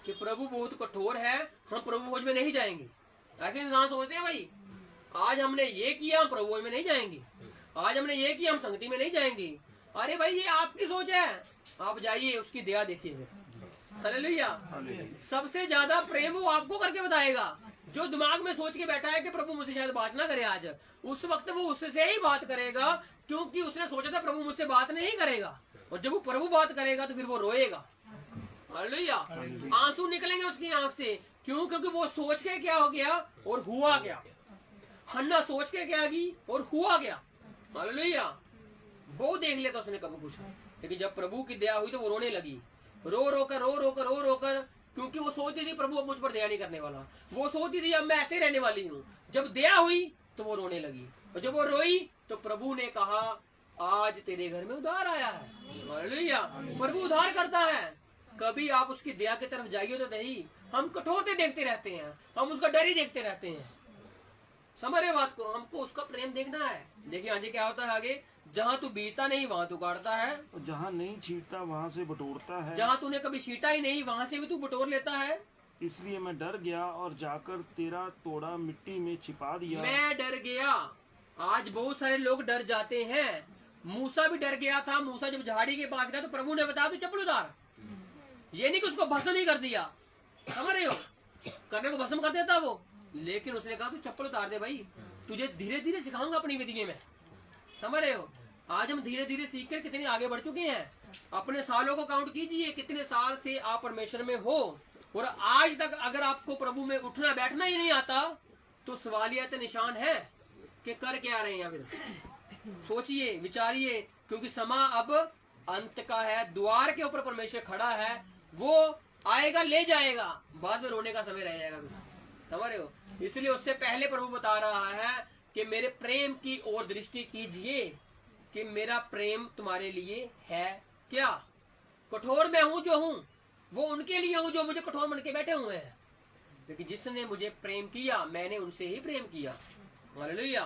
कि प्रभु बहुत कठोर है, हम प्रभु भोज में नहीं जाएंगे। ऐसे इंसान सोचते हैं भाई आज हमने ये किया हम प्रभु भोज में नहीं जाएंगे, आज हमने ये किया हम संगति में नहीं जाएंगे। अरे भाई ये आपकी सोच है, आप जाइए उसकी दया देखिए। हालेलुया। सबसे ज्यादा प्रेम वो आपको करके बताएगा। जो दिमाग में सोच के बैठा है कि प्रभु मुझसे शायद बात ना करे आज, उस वक्त वो उससे ही बात करेगा, क्योंकि उसने सोचा था प्रभु मुझसे बात नहीं करेगा। और जब वो प्रभु बात करेगा तो फिर वो रोएगा। हालेलुया। आंसू निकलेंगे उसकी आंख से। क्यों? क्योंकि वो सोच के क्या हो गया और हुआ क्या। हन्ना सोच के क्या की और हुआ क्या, हालेलुया। वो देख लिया था उसने कभी कुछ, लेकिन जब प्रभु की दया हुई तो वो रोने लगी, रो रो कर, क्योंकि वो सोचती थी प्रभु अब मुझ पर दया नहीं करने वाला, वो सोचती थी अब मैं ऐसे रहने वाली हूँ। जब दया हुई तो वो रोने लगी, और जब वो रोई तो प्रभु ने कहा आज तेरे घर में उधार आया है, हालेलुया। प्रभु उधार करता है, कभी आप उसकी दया की तरफ जाइए तो नहीं, हम कठोरते देखते रहते हैं, हम उसका डर ही देखते रहते हैं। समझ रहे बात को, हमको उसका प्रेम देखना है। देखिए आगे क्या होता है, आगे जहाँ तू बीजता नहीं वहाँ तू काटता है, और जहाँ नहीं छींटता वहाँ से बटोरता है, जहाँ तूने कभी छींटा ही नहीं वहाँ से भी तू बटोर लेता है। इसलिए मैं डर गया और जाकर तेरा तोड़ा मिट्टी में छिपा दिया। मैं डर गया, आज बहुत सारे लोग डर जाते हैं। मूसा भी डर गया था, मूसा जब झाड़ी के पास गया तो प्रभु ने बताया तू चप्पल उतार, ये नहीं कि उसको भस्म ही कर दिया, समझ रहे हो, करने को भस्म कर देता वो, लेकिन उसने कहा तू चप्पल उतार दे भाई, तुझे धीरे धीरे सिखाऊंगा अपनी विधि में, समझ रहे हो। आज हम धीरे धीरे सीख कर कितने आगे बढ़ चुके हैं। अपने सालों को काउंट कीजिए, कितने साल से आप परमेश्वर में हो, और आज तक अगर आपको प्रभु में उठना बैठना ही नहीं आता तो सवालियत निशान है कि कर क्या रहे हैं। फिर सोचिए विचारिए, क्योंकि समा अब अंत का है, द्वार के ऊपर परमेश्वर खड़ा है, वो आएगा ले जाएगा, बाद में रोने का समय रह जाएगा। फिर समझ रहे हो, इसलिए उससे पहले प्रभु बता रहा है कि मेरे प्रेम की ओर दृष्टि कीजिए कि मेरा प्रेम तुम्हारे लिए है क्या। कठोर मैं हूं जो हूं, वो उनके लिए हूं जो मुझे कठोर मन के बैठे हुए हैं, लेकिन जिसने मुझे प्रेम किया मैंने उनसे ही प्रेम किया, हालेलुया।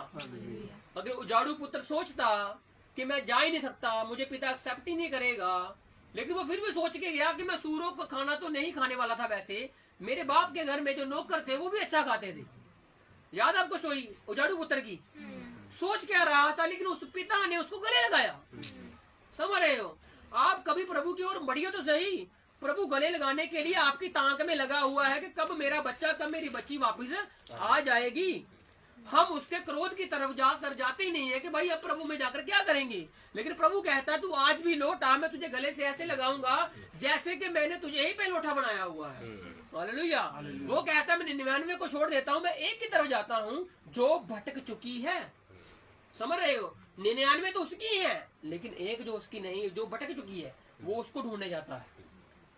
अगर उजाड़ू पुत्र सोचता कि मैं जा ही नहीं सकता, मुझे पिता एक्सेप्ट ही नहीं करेगा, लेकिन वो फिर भी सोच के गया कि मैं सूरों का खाना तो नहीं खाने वाला था, वैसे मेरे बाप के घर में जो नौकर थे वो भी अच्छा खाते थे। याद आपको स्टोरी उजाड़ू पुत्र की, सोच क्या रहा था, लेकिन उस पिता ने उसको गले लगाया। समझ रहे हो, आप कभी प्रभु की ओर बढ़िए तो सही, प्रभु गले लगाने के लिए आपकी ताक में लगा हुआ है कि कब मेरा बच्चा, कब मेरी बच्ची वापस आ जाएगी। हम उसके क्रोध की तरफ जाकर जाते ही नहीं है कि भाई अब प्रभु में जाकर क्या करेंगे, लेकिन प्रभु कहता है तू आज भी लौट आ, मैं तुझे गले से ऐसे लगाऊंगा जैसे कि मैंने तुझे ही पे लौटा बनाया हुआ है, हालेलुया। वो कहता है मैं 99 को छोड़ देता हूँ, मैं एक की तरफ जाता हूँ जो भटक चुकी है। समझ रहे हो, 99 तो उसकी है, लेकिन एक जो उसकी नहीं, जो भटक चुकी है, वो उसको ढूंढने जाता है।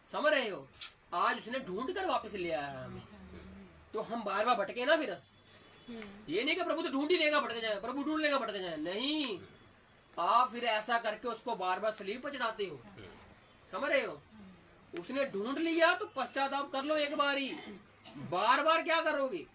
समझ रहे हो, आज उसने ढूंढ कर वापस ले आया हमें, तो हम बार बार भटके ना। फिर ये नहीं कि प्रभु तो ढूंढ ही लेगा बढ़ते जाए, प्रभु ढूंढ लेगा बढ़ते जाए, नहीं, आप फिर ऐसा करके उसको बार बार सलीब पर चढ़ाते हो। समझ रहे हो, उसने ढूंढ लिया तो पश्चाताप कर लो एक बार ही, बार बार क्या करोगे।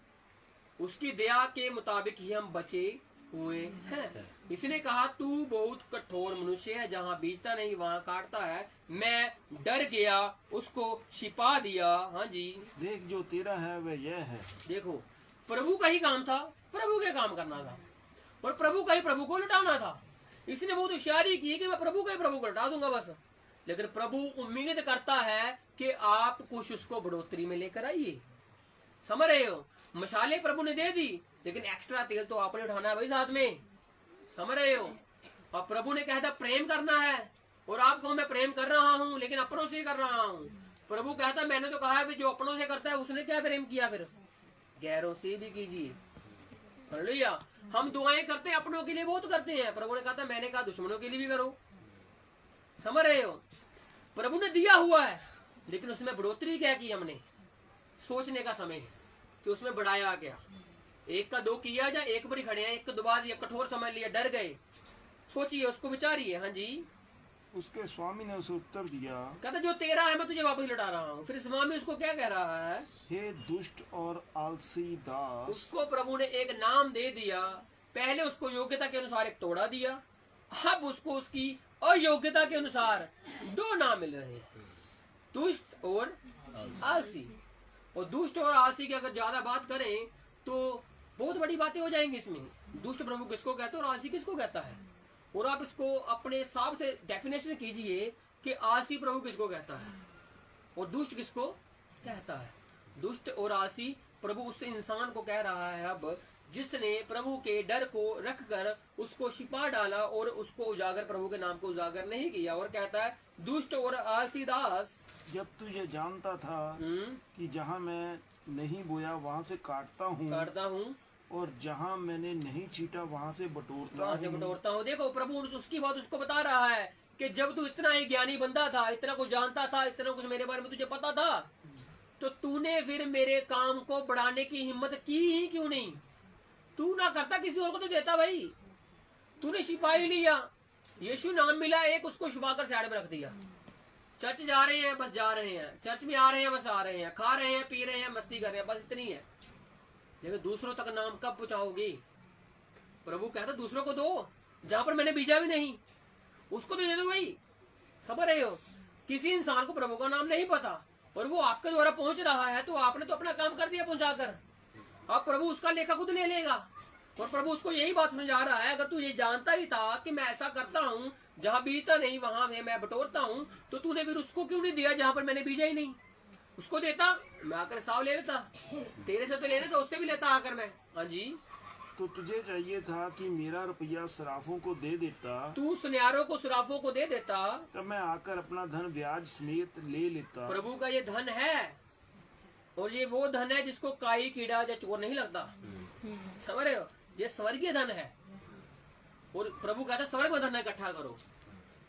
उसकी दया के मुताबिक ही हम बचे हुए हैं। इसने कहा तू बहुत कठोर मनुष्य है, जहाँ बीजता नहीं वहाँ काटता है, मैं डर गया उसको छिपा दिया। हाँ जी, देख जो तेरा है वह यह है। देखो प्रभु का ही काम था, प्रभु के काम करना था, और प्रभु का ही प्रभु को लुटाना था। इसने बहुत होशियारी की कि मैं प्रभु का ही प्रभु को लुटा दूंगा बस, लेकिन प्रभु उम्मीद करता है कि आप कुछ उसको बढ़ोतरी में लेकर आइए। समझ रहे हो, मशाले प्रभु ने दे दी, लेकिन एक्स्ट्रा तेल तो आपने उठाना है भाई साथ में। समझ रहे हो, और प्रभु ने कहा था प्रेम करना है, और आप कहो मैं प्रेम कर रहा हूँ लेकिन अपनों से कर रहा हूँ। प्रभु कहता मैंने तो कहा है जो अपनों से करता है उसने क्या प्रेम किया, फिर गैरों से भी कीजिए। हालेलुया। हम दुआएं करते हैं अपनों के लिए बहुत करते हैं, प्रभु ने कहा था मैंने कहा दुश्मनों के लिए भी करो। समझ रहे हो, प्रभु ने दिया हुआ है, लेकिन उसमें बढ़ोतरी क्या की हमने, सोचने का समय है कि उसमें बढ़ाया क्या। एक का दो किया या एक पर ही खड़े हैं, एक को दबा दिया, कठोर समझ लिया, डर गए। सोचिए, उसको विचारिए। हाँ जी, उसके स्वामी ने उसे उत्तर दिया, कहता जो तेरा है मैं तुझे वापस लौटा रहा हूँ। फिर स्वामी उसको क्या कह रहा है, हे दुष्ट और आलसी दास। उसको प्रभु ने एक नाम दे दिया। पहले उसको योग्यता के अनुसार एक तोड़ा दिया, अब उसको उसकी अयोग्यता के अनुसार दो नाम मिल रहे हैं, दुष्ट और आलसी। और दुष्ट और आलसी की अगर ज्यादा बात करें तो बहुत बड़ी बातें हो जाएंगी इसमें। दुष्ट प्रभु किसको कहते हैं और आलसी किसको कहता है, और आप इसको अपने हिसाब से डेफिनेशन कीजिए कि आलसी प्रभु किसको कहता है और दुष्ट किसको कहता है। दुष्ट और आलसी प्रभु उस इंसान को कह रहा है अब जिसने प्रभु के डर को रखकर उसको छिपा डाला और उसको उजागर, प्रभु के नाम को उजागर नहीं किया। और कहता है दुष्ट और आलसी दास, जब तू ये जानता था कि जहाँ मैं नहीं बोया वहाँ से काटता हूँ और जहाँ मैंने नहीं छीटा वहाँ से बटोरता वहां से हूँ। बटोरता हूँ। देखो प्रभु उसकी बात उसको बता रहा है कि जब तू इतना ही ज्ञानी बंदा था, इतना कुछ जानता था, इतना कुछ मेरे बारे में तुझे पता था, तो तूने फिर मेरे काम को बढ़ाने की हिम्मत की ही क्यों नहीं? तू ना करता किसी और को तो देता भाई। तूने छिपाई लिया, यीशु नाम मिला एक, उसको छुपा कर साइड में रख दिया। चर्च जा रहे हैं बस जा रहे हैं, चर्च में आ रहे हैं बस आ रहे हैं, खा रहे हैं पी रहे हैं मस्ती कर रहे हैं, बस इतनी है। लेकिन दूसरों तक नाम कब पहुंचाओगे? प्रभु कहता दूसरों को दो, जहां पर मैंने बीजा भी नहीं उसको तो दे दो भाई। समझ रहे हो? किसी इंसान को प्रभु का नाम नहीं पता और वो आपके द्वारा पहुंच रहा है, तो आपने तो अपना काम कर दिया पहुंचाकर। अब प्रभु उसका लेखा खुद ले लेगा। और प्रभु उसको यही बात समझा रहा है, अगर तू ये जानता ही था कि मैं ऐसा करता हूँ, जहाँ बीजता नहीं वहां मैं बटोरता हूँ, तो तूने फिर उसको क्यों नहीं दिया जहां पर मैंने बीजा ही नहीं? उसको देता, मैं आकर साव ले लेता। तेरे से तो लेने था, उससे भी लेता आकर मैं। हाँ जी, तो तुझे चाहिए था कि मेरा रुपया सराफों को दे देता, तू सुनियारों को सुराफों को दे देता, तब मैं आकर अपना धन ब्याज समेत ले लेता। प्रभु का ये धन है, और ये वो धन है जिसको काई कीड़ा या चोर नहीं लगता। समझ रहे हो? ये स्वर्गीय धन है। और प्रभु कहता है स्वर्ग में धन इकट्ठा करो।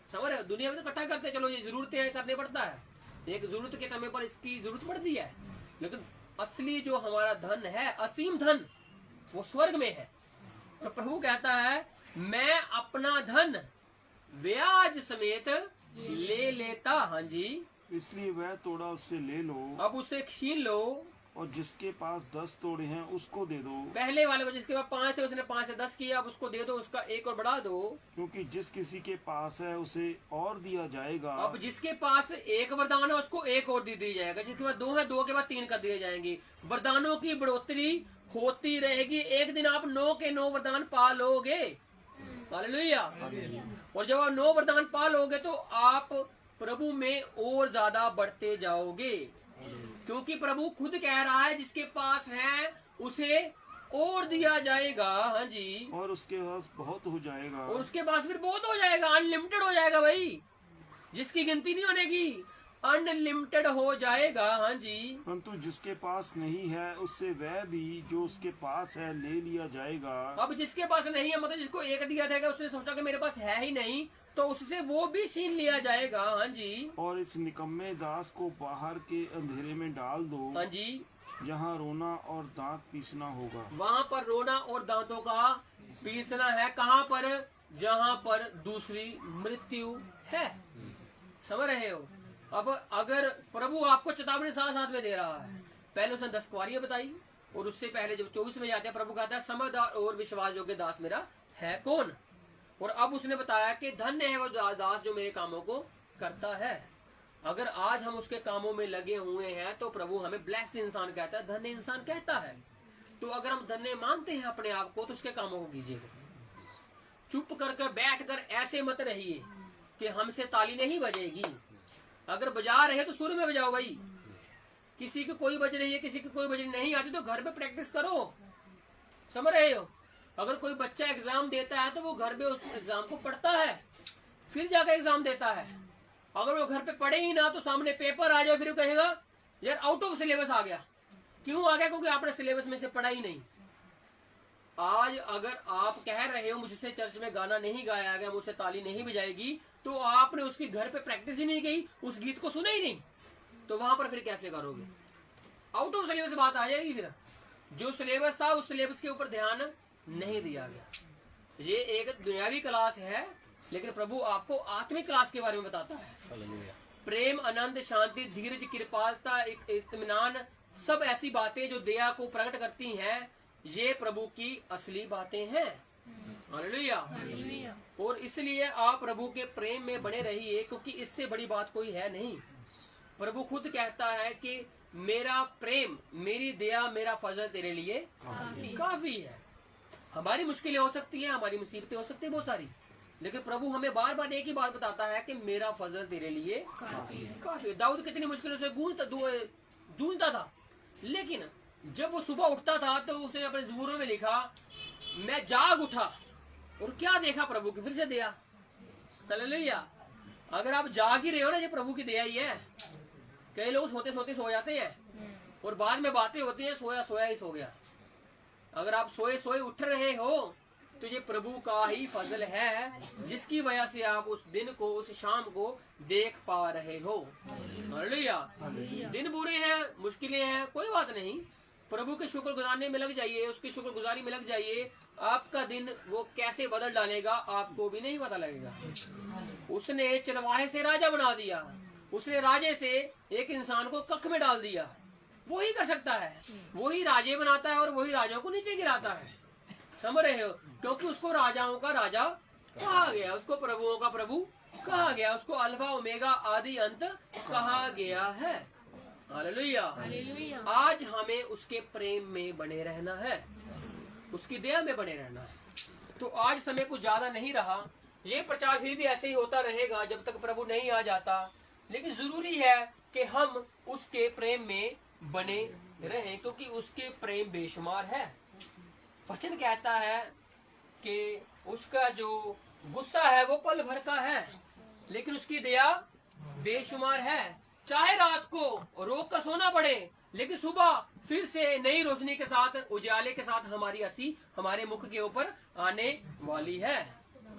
समझ रहे हो? दुनिया में तो इकट्ठा करते चलो, ये जरूरतें करने पड़ता है, एक जरूरत के समय पर इसकी जरूरत पड़ती है, लेकिन असली जो हमारा धन है, असीम धन, वो स्वर्ग में है। और प्रभु कहता है मैं अपना धन ब्याज समेत ले लेता। हाँ जी, इसलिए वह तोड़ा उससे ले लो, अब उसे छीन लो, और जिसके पास 10 तोड़े हैं उसको दे दो, पहले वाले को जिसके पास 5 थे उसने 5 से 10 किया, अब उसको दे दो, उसका एक और बढ़ा दो। क्योंकि जिस किसी के पास है उसे और दिया जाएगा, अब जिसके पास एक वरदान है उसको एक और दे दिया जाएगा, जिसके पास 2 है 2 के बाद 3 कर दिए जाएंगे। वरदानों की बढ़ोतरी होती रहेगी, एक दिन आप 9 के 9 वरदान पा लोगे। हालेलुया। और जब आप 9 वरदान पा लोगे तो आप प्रभु में और ज्यादा बढ़ते जाओगे, क्योंकि प्रभु खुद कह रहा है जिसके पास है उसे और दिया जाएगा। हाँ जी, और उसके पास बहुत हो जाएगा, और उसके पास फिर बहुत हो जाएगा, अनलिमिटेड हो जाएगा भाई, जिसकी गिनती नहीं होने की, अनलिमिटेड हो जाएगा। हाँ जी, परंतु जिसके पास नहीं है उससे वह भी जो उसके पास है ले लिया जाएगा। अब जिसके पास नहीं है, मतलब जिसको एक दिया था, उसने सोचा कि मेरे पास है ही नहीं, तो उससे वो भी छीन लिया जाएगा। हाँ जी, और इस निकम्मे दास को बाहर के अंधेरे में डाल दो, हाँ जी, जहाँ रोना और दांत पीसना होगा। वहाँ पर रोना और दांतों का पीसना है। कहाँ पर? जहाँ पर दूसरी मृत्यु है। समझ रहे हो? अब अगर प्रभु आपको चेतावनी साथ साथ में दे रहा है, पहले उसने 10 कुआरियां बताई, और उससे पहले जब 24 में जाते हैं प्रभु कहता है समझदार और विश्वास योग्य दास मेरा है कौन। और अब उसने बताया कि धन्य है वो दास जो मेरे कामों को करता है। अगर आज हम उसके कामों में लगे हुए हैं तो प्रभु हमें ब्लेस्ड इंसान कहता है, धन्य इंसान कहता है। तो अगर हम धन्य मानते हैं अपने आप को तो उसके कामों को कीजिएगा। चुप कर बैठ कर ऐसे मत रहिए कि हमसे ताली नहीं बजेगी। अगर बजा रहे तो सुर में बजाओ भाई। किसी की कोई बज रही है, किसी की कोई बज नहीं आती तो घर पे प्रैक्टिस करो। समझ रहे हो? अगर कोई बच्चा एग्जाम देता है तो वो घर पे उस एग्जाम को पढ़ता है, फिर जाकर एग्जाम देता है। अगर वो घर पे पढ़े ही ना तो सामने पेपर आ जाए, फिर वो कहेगा यार आउट ऑफ सिलेबस आ गया। क्यों आ गया? क्योंकि आपने सिलेबस में से पढ़ा ही नहीं। आज अगर आप कह रहे हो मुझसे चर्च में गाना नहीं गाया गया, मुझसे ताली नहीं बजाएगी, तो आपने उसकी घर पे प्रैक्टिस ही नहीं की, उस गीत को सुना ही नहीं, तो वहां पर फिर कैसे करोगे? आउट ऑफ सिलेबस बात आ जाएगी। फिर जो सिलेबस था उस सिलेबस के ऊपर ध्यान नहीं दिया गया। ये एक दुनियावी क्लास है, लेकिन प्रभु आपको आत्मिक क्लास के बारे में बताता है। प्रेम, आनंद, शांति, धीरज, कृपालता, इत्मीनान, सब ऐसी बातें जो दया को प्रकट करती हैं, ये प्रभु की असली बातें हैं। हालेलुया। और इसलिए आप प्रभु के प्रेम में बने रहिए, क्योंकि इससे बड़ी बात कोई है नहीं। प्रभु खुद कहता है कि मेरा प्रेम, मेरी दया, मेरा फजल तेरे लिए काफी है। हमारी मुश्किलें हो सकती हैं, हमारी मुसीबतें हो सकती है बहुत सारी, लेकिन प्रभु हमें बार बार एक ही बात बताता है कि मेरा फजल तेरे लिए काफी है। दाऊद कितनी मुश्किलों से जूझता था, लेकिन जब वो सुबह उठता था तो उसने अपने ज़बूरों में लिखा, मैं जाग उठा और क्या देखा? प्रभु की फिर से दया। हालेलुया। अगर आप जाग ही रहे हो ना, ये प्रभु की दया ही है। कई लोग सोते सोते सो जाते हैं और बाद में बातें होती हैं, सोया सोया ही सो गया। अगर आप सोए सोए उठ रहे हो तो ये प्रभु का ही फजल है, जिसकी वजह से आप उस दिन को, उस शाम को देख पा रहे हो। हालेलुया। दिन बुरे हैं, मुश्किलें हैं, कोई बात नहीं, प्रभु के शुक्र गुजारने में लग जाइए, उसकी शुक्रगुजारी में लग जाइए। आपका दिन वो कैसे बदल डालेगा आपको भी नहीं पता लगेगा। उसने चरवाहे से राजा बना दिया, उसने राजे से एक इंसान को कख में डाल दिया। वो ही कर सकता है, वही राजे बनाता है और वही राजाओं को नीचे गिराता है। समझ रहे हो? क्योंकि उसको राजाओं का राजा कहा गया, उसको प्रभुओं का प्रभु कहा गया, उसको अल्फा ओमेगा आदि अंत कहा गया है। हालेलुया। हालेलुया। आज हमें उसके प्रेम में बने रहना है, उसकी दया में बने रहना है। तो आज समय कुछ ज्यादा नहीं रहा, ये प्रचार फिर भी ऐसे ही होता रहेगा जब तक प्रभु नहीं आ जाता। लेकिन जरूरी है कि हम उसके प्रेम में बने रहें, क्योंकि उसके प्रेम बेशुमार है। वचन कहता है कि उसका जो गुस्सा है वो पल भर का है, लेकिन उसकी दया बेशुमार है। चाहे रात को रोक कर सोना पड़े, लेकिन सुबह फिर से नई रोशनी के साथ, उजाले के साथ हमारी हंसी हमारे मुख के ऊपर आने वाली है।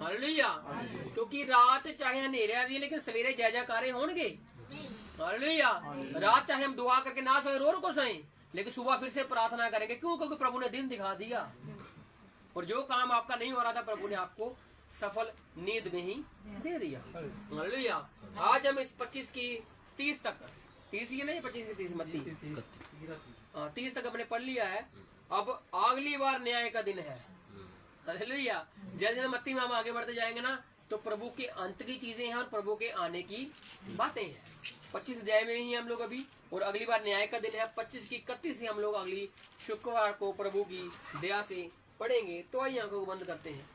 हालेलुया। क्योंकि रात चाहे अंधेरे आ रही है, लेकिन सवेरे जय जयकारे होंगे। हालेलुया। रात चाहे हम दुआ करके ना सोए, रो को सोए, लेकिन सुबह फिर से प्रार्थना करेंगे। क्यों? क्योंकि प्रभु ने दिन दिखा दिया, और जो काम आपका नहीं हो रहा था प्रभु ने आपको सफल नींद में ही दे दिया। हालेलुया। आज हम इस 25 की 30 तक, 30 ही नहीं, 25 की 30 मत्ती 30 तक हमने पढ़ लिया है। अब अगली बार न्याय का दिन है। हालेलुया। जैसे मत्ती में हम आगे बढ़ते जाएंगे ना, तो प्रभु के अंत की चीजें हैं और प्रभु के आने की बातें हैं। 25 अध्याय में ही हम लोग अभी, और अगली बार न्याय का दिन है 25 की 31 से हम लोग अगली शुक्रवार को प्रभु की दया से पढ़ेंगे। तो आइए आंखों को बंद करते हैं,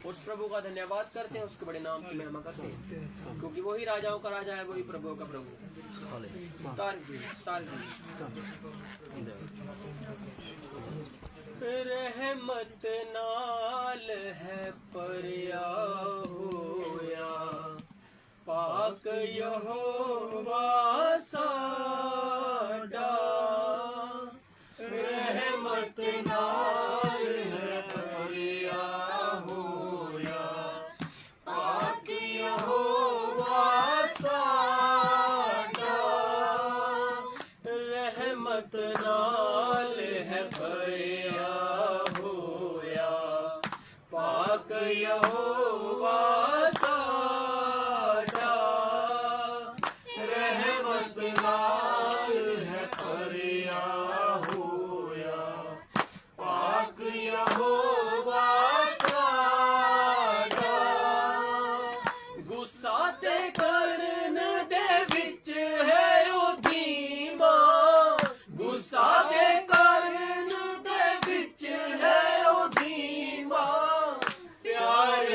उस प्रभु का धन्यवाद करते हैं, उसके बड़े नाम की महिमा करते हैं, क्योंकि वही राजाओं का राजा है, वही प्रभु का प्रभु। रहमत नाल है परया होया, पाक यहोवा साडा। रहमत नाल है परया होया, पाक यहोवा साडा। रहमत नाल है परया होया, पाक यहोवा साडा। रहमत नाल है परया होया, पाक यहोवा साडा। गुस्सा ते करन दे विच है ओ धीमा, गुस्सा ते करन दे विच है ओ धीमा। प्यार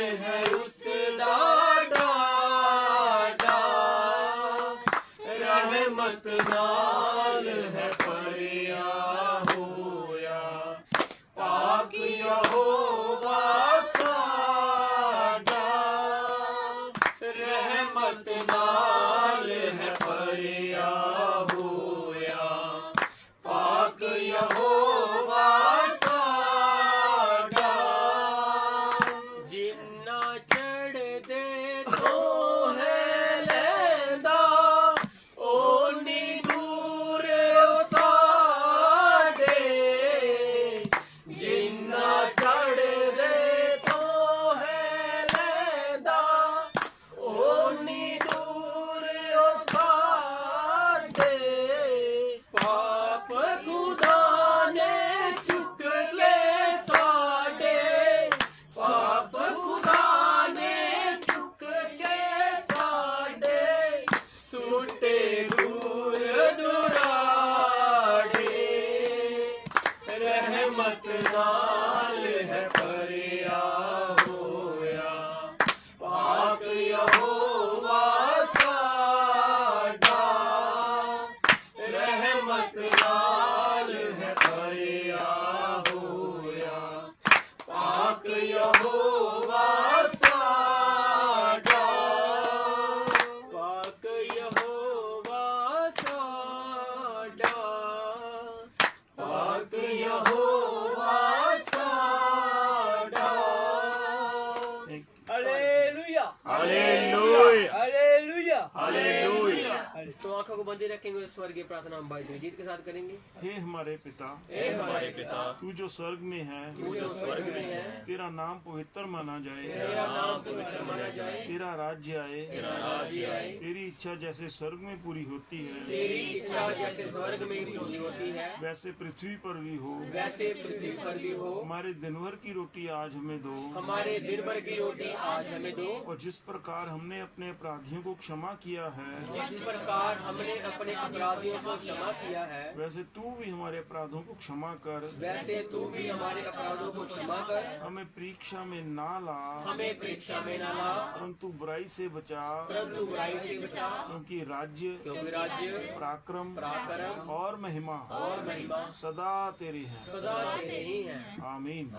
स्वर्गीय प्रार्थना हम भाई दिलजीत के साथ करेंगे। हे हमारे पिता, हे हमारे पिता, तू जो स्वर्ग में है, तू जो स्वर्ग में है, तेरा नाम पवित्र माना जाए, तेरा नाम पवित्र माना जाए, तेरा राज्य आए, तेरा राज्य आए, तेरी इच्छा जैसे स्वर्ग में पूरी होती है तेरी इच्छा जैसे स्वर्ग में पूरी होती है वैसे पृथ्वी पर भी हो। वैसे पृथ्वी पर भी हो। हमारे दिन भर की रोटी आज हमें दो, हमारे दिन भर की रोटी आज हमें दो। और जिस प्रकार हमने अपने अपराधियों को क्षमा किया है, जिस प्रकार हमने अपने अपराधियों को क्षमा किया है, वैसे तू भी हमारे अपराधों को क्षमा कर। वैसे तू भी हमारे अपराधों को क्षमा कर। हमें परीक्षा में ना ला, हमें परीक्षा में न ला, परंतु बुराई से बचा, परंतु बुराई से बचा। क्योंकि राज्य, क्योंकि राज्य, पराक्रम पराक्रम और महिमा और महिमा सदा तेरी है। सदा तेरे ही है। आमीन।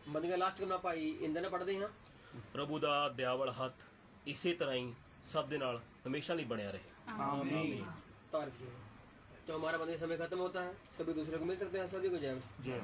ਬੰਦਗਾ ਲਾਸਟ ਕਰਨਾ ਭਾਈ ਇੰਦਰ ਨੇ ਪੜਦੇ ਹਾਂ। ਪ੍ਰਭੂ ਦਾ ਦਿਆਵਲ ਹੱਥ ਇਸੇ ਤਰ੍ਹਾਂ ਹੀ ਸਭ ਦੇ ਨਾਲ ਹਮੇਸ਼ਾ ਲਈ ਬਣਿਆ ਰਹੇ। आमीन। तार की तो हमारा बंदे समय खत्म होता है। सभी दूसरे को मिल सकते हैं। सभी को जय मसीह। जय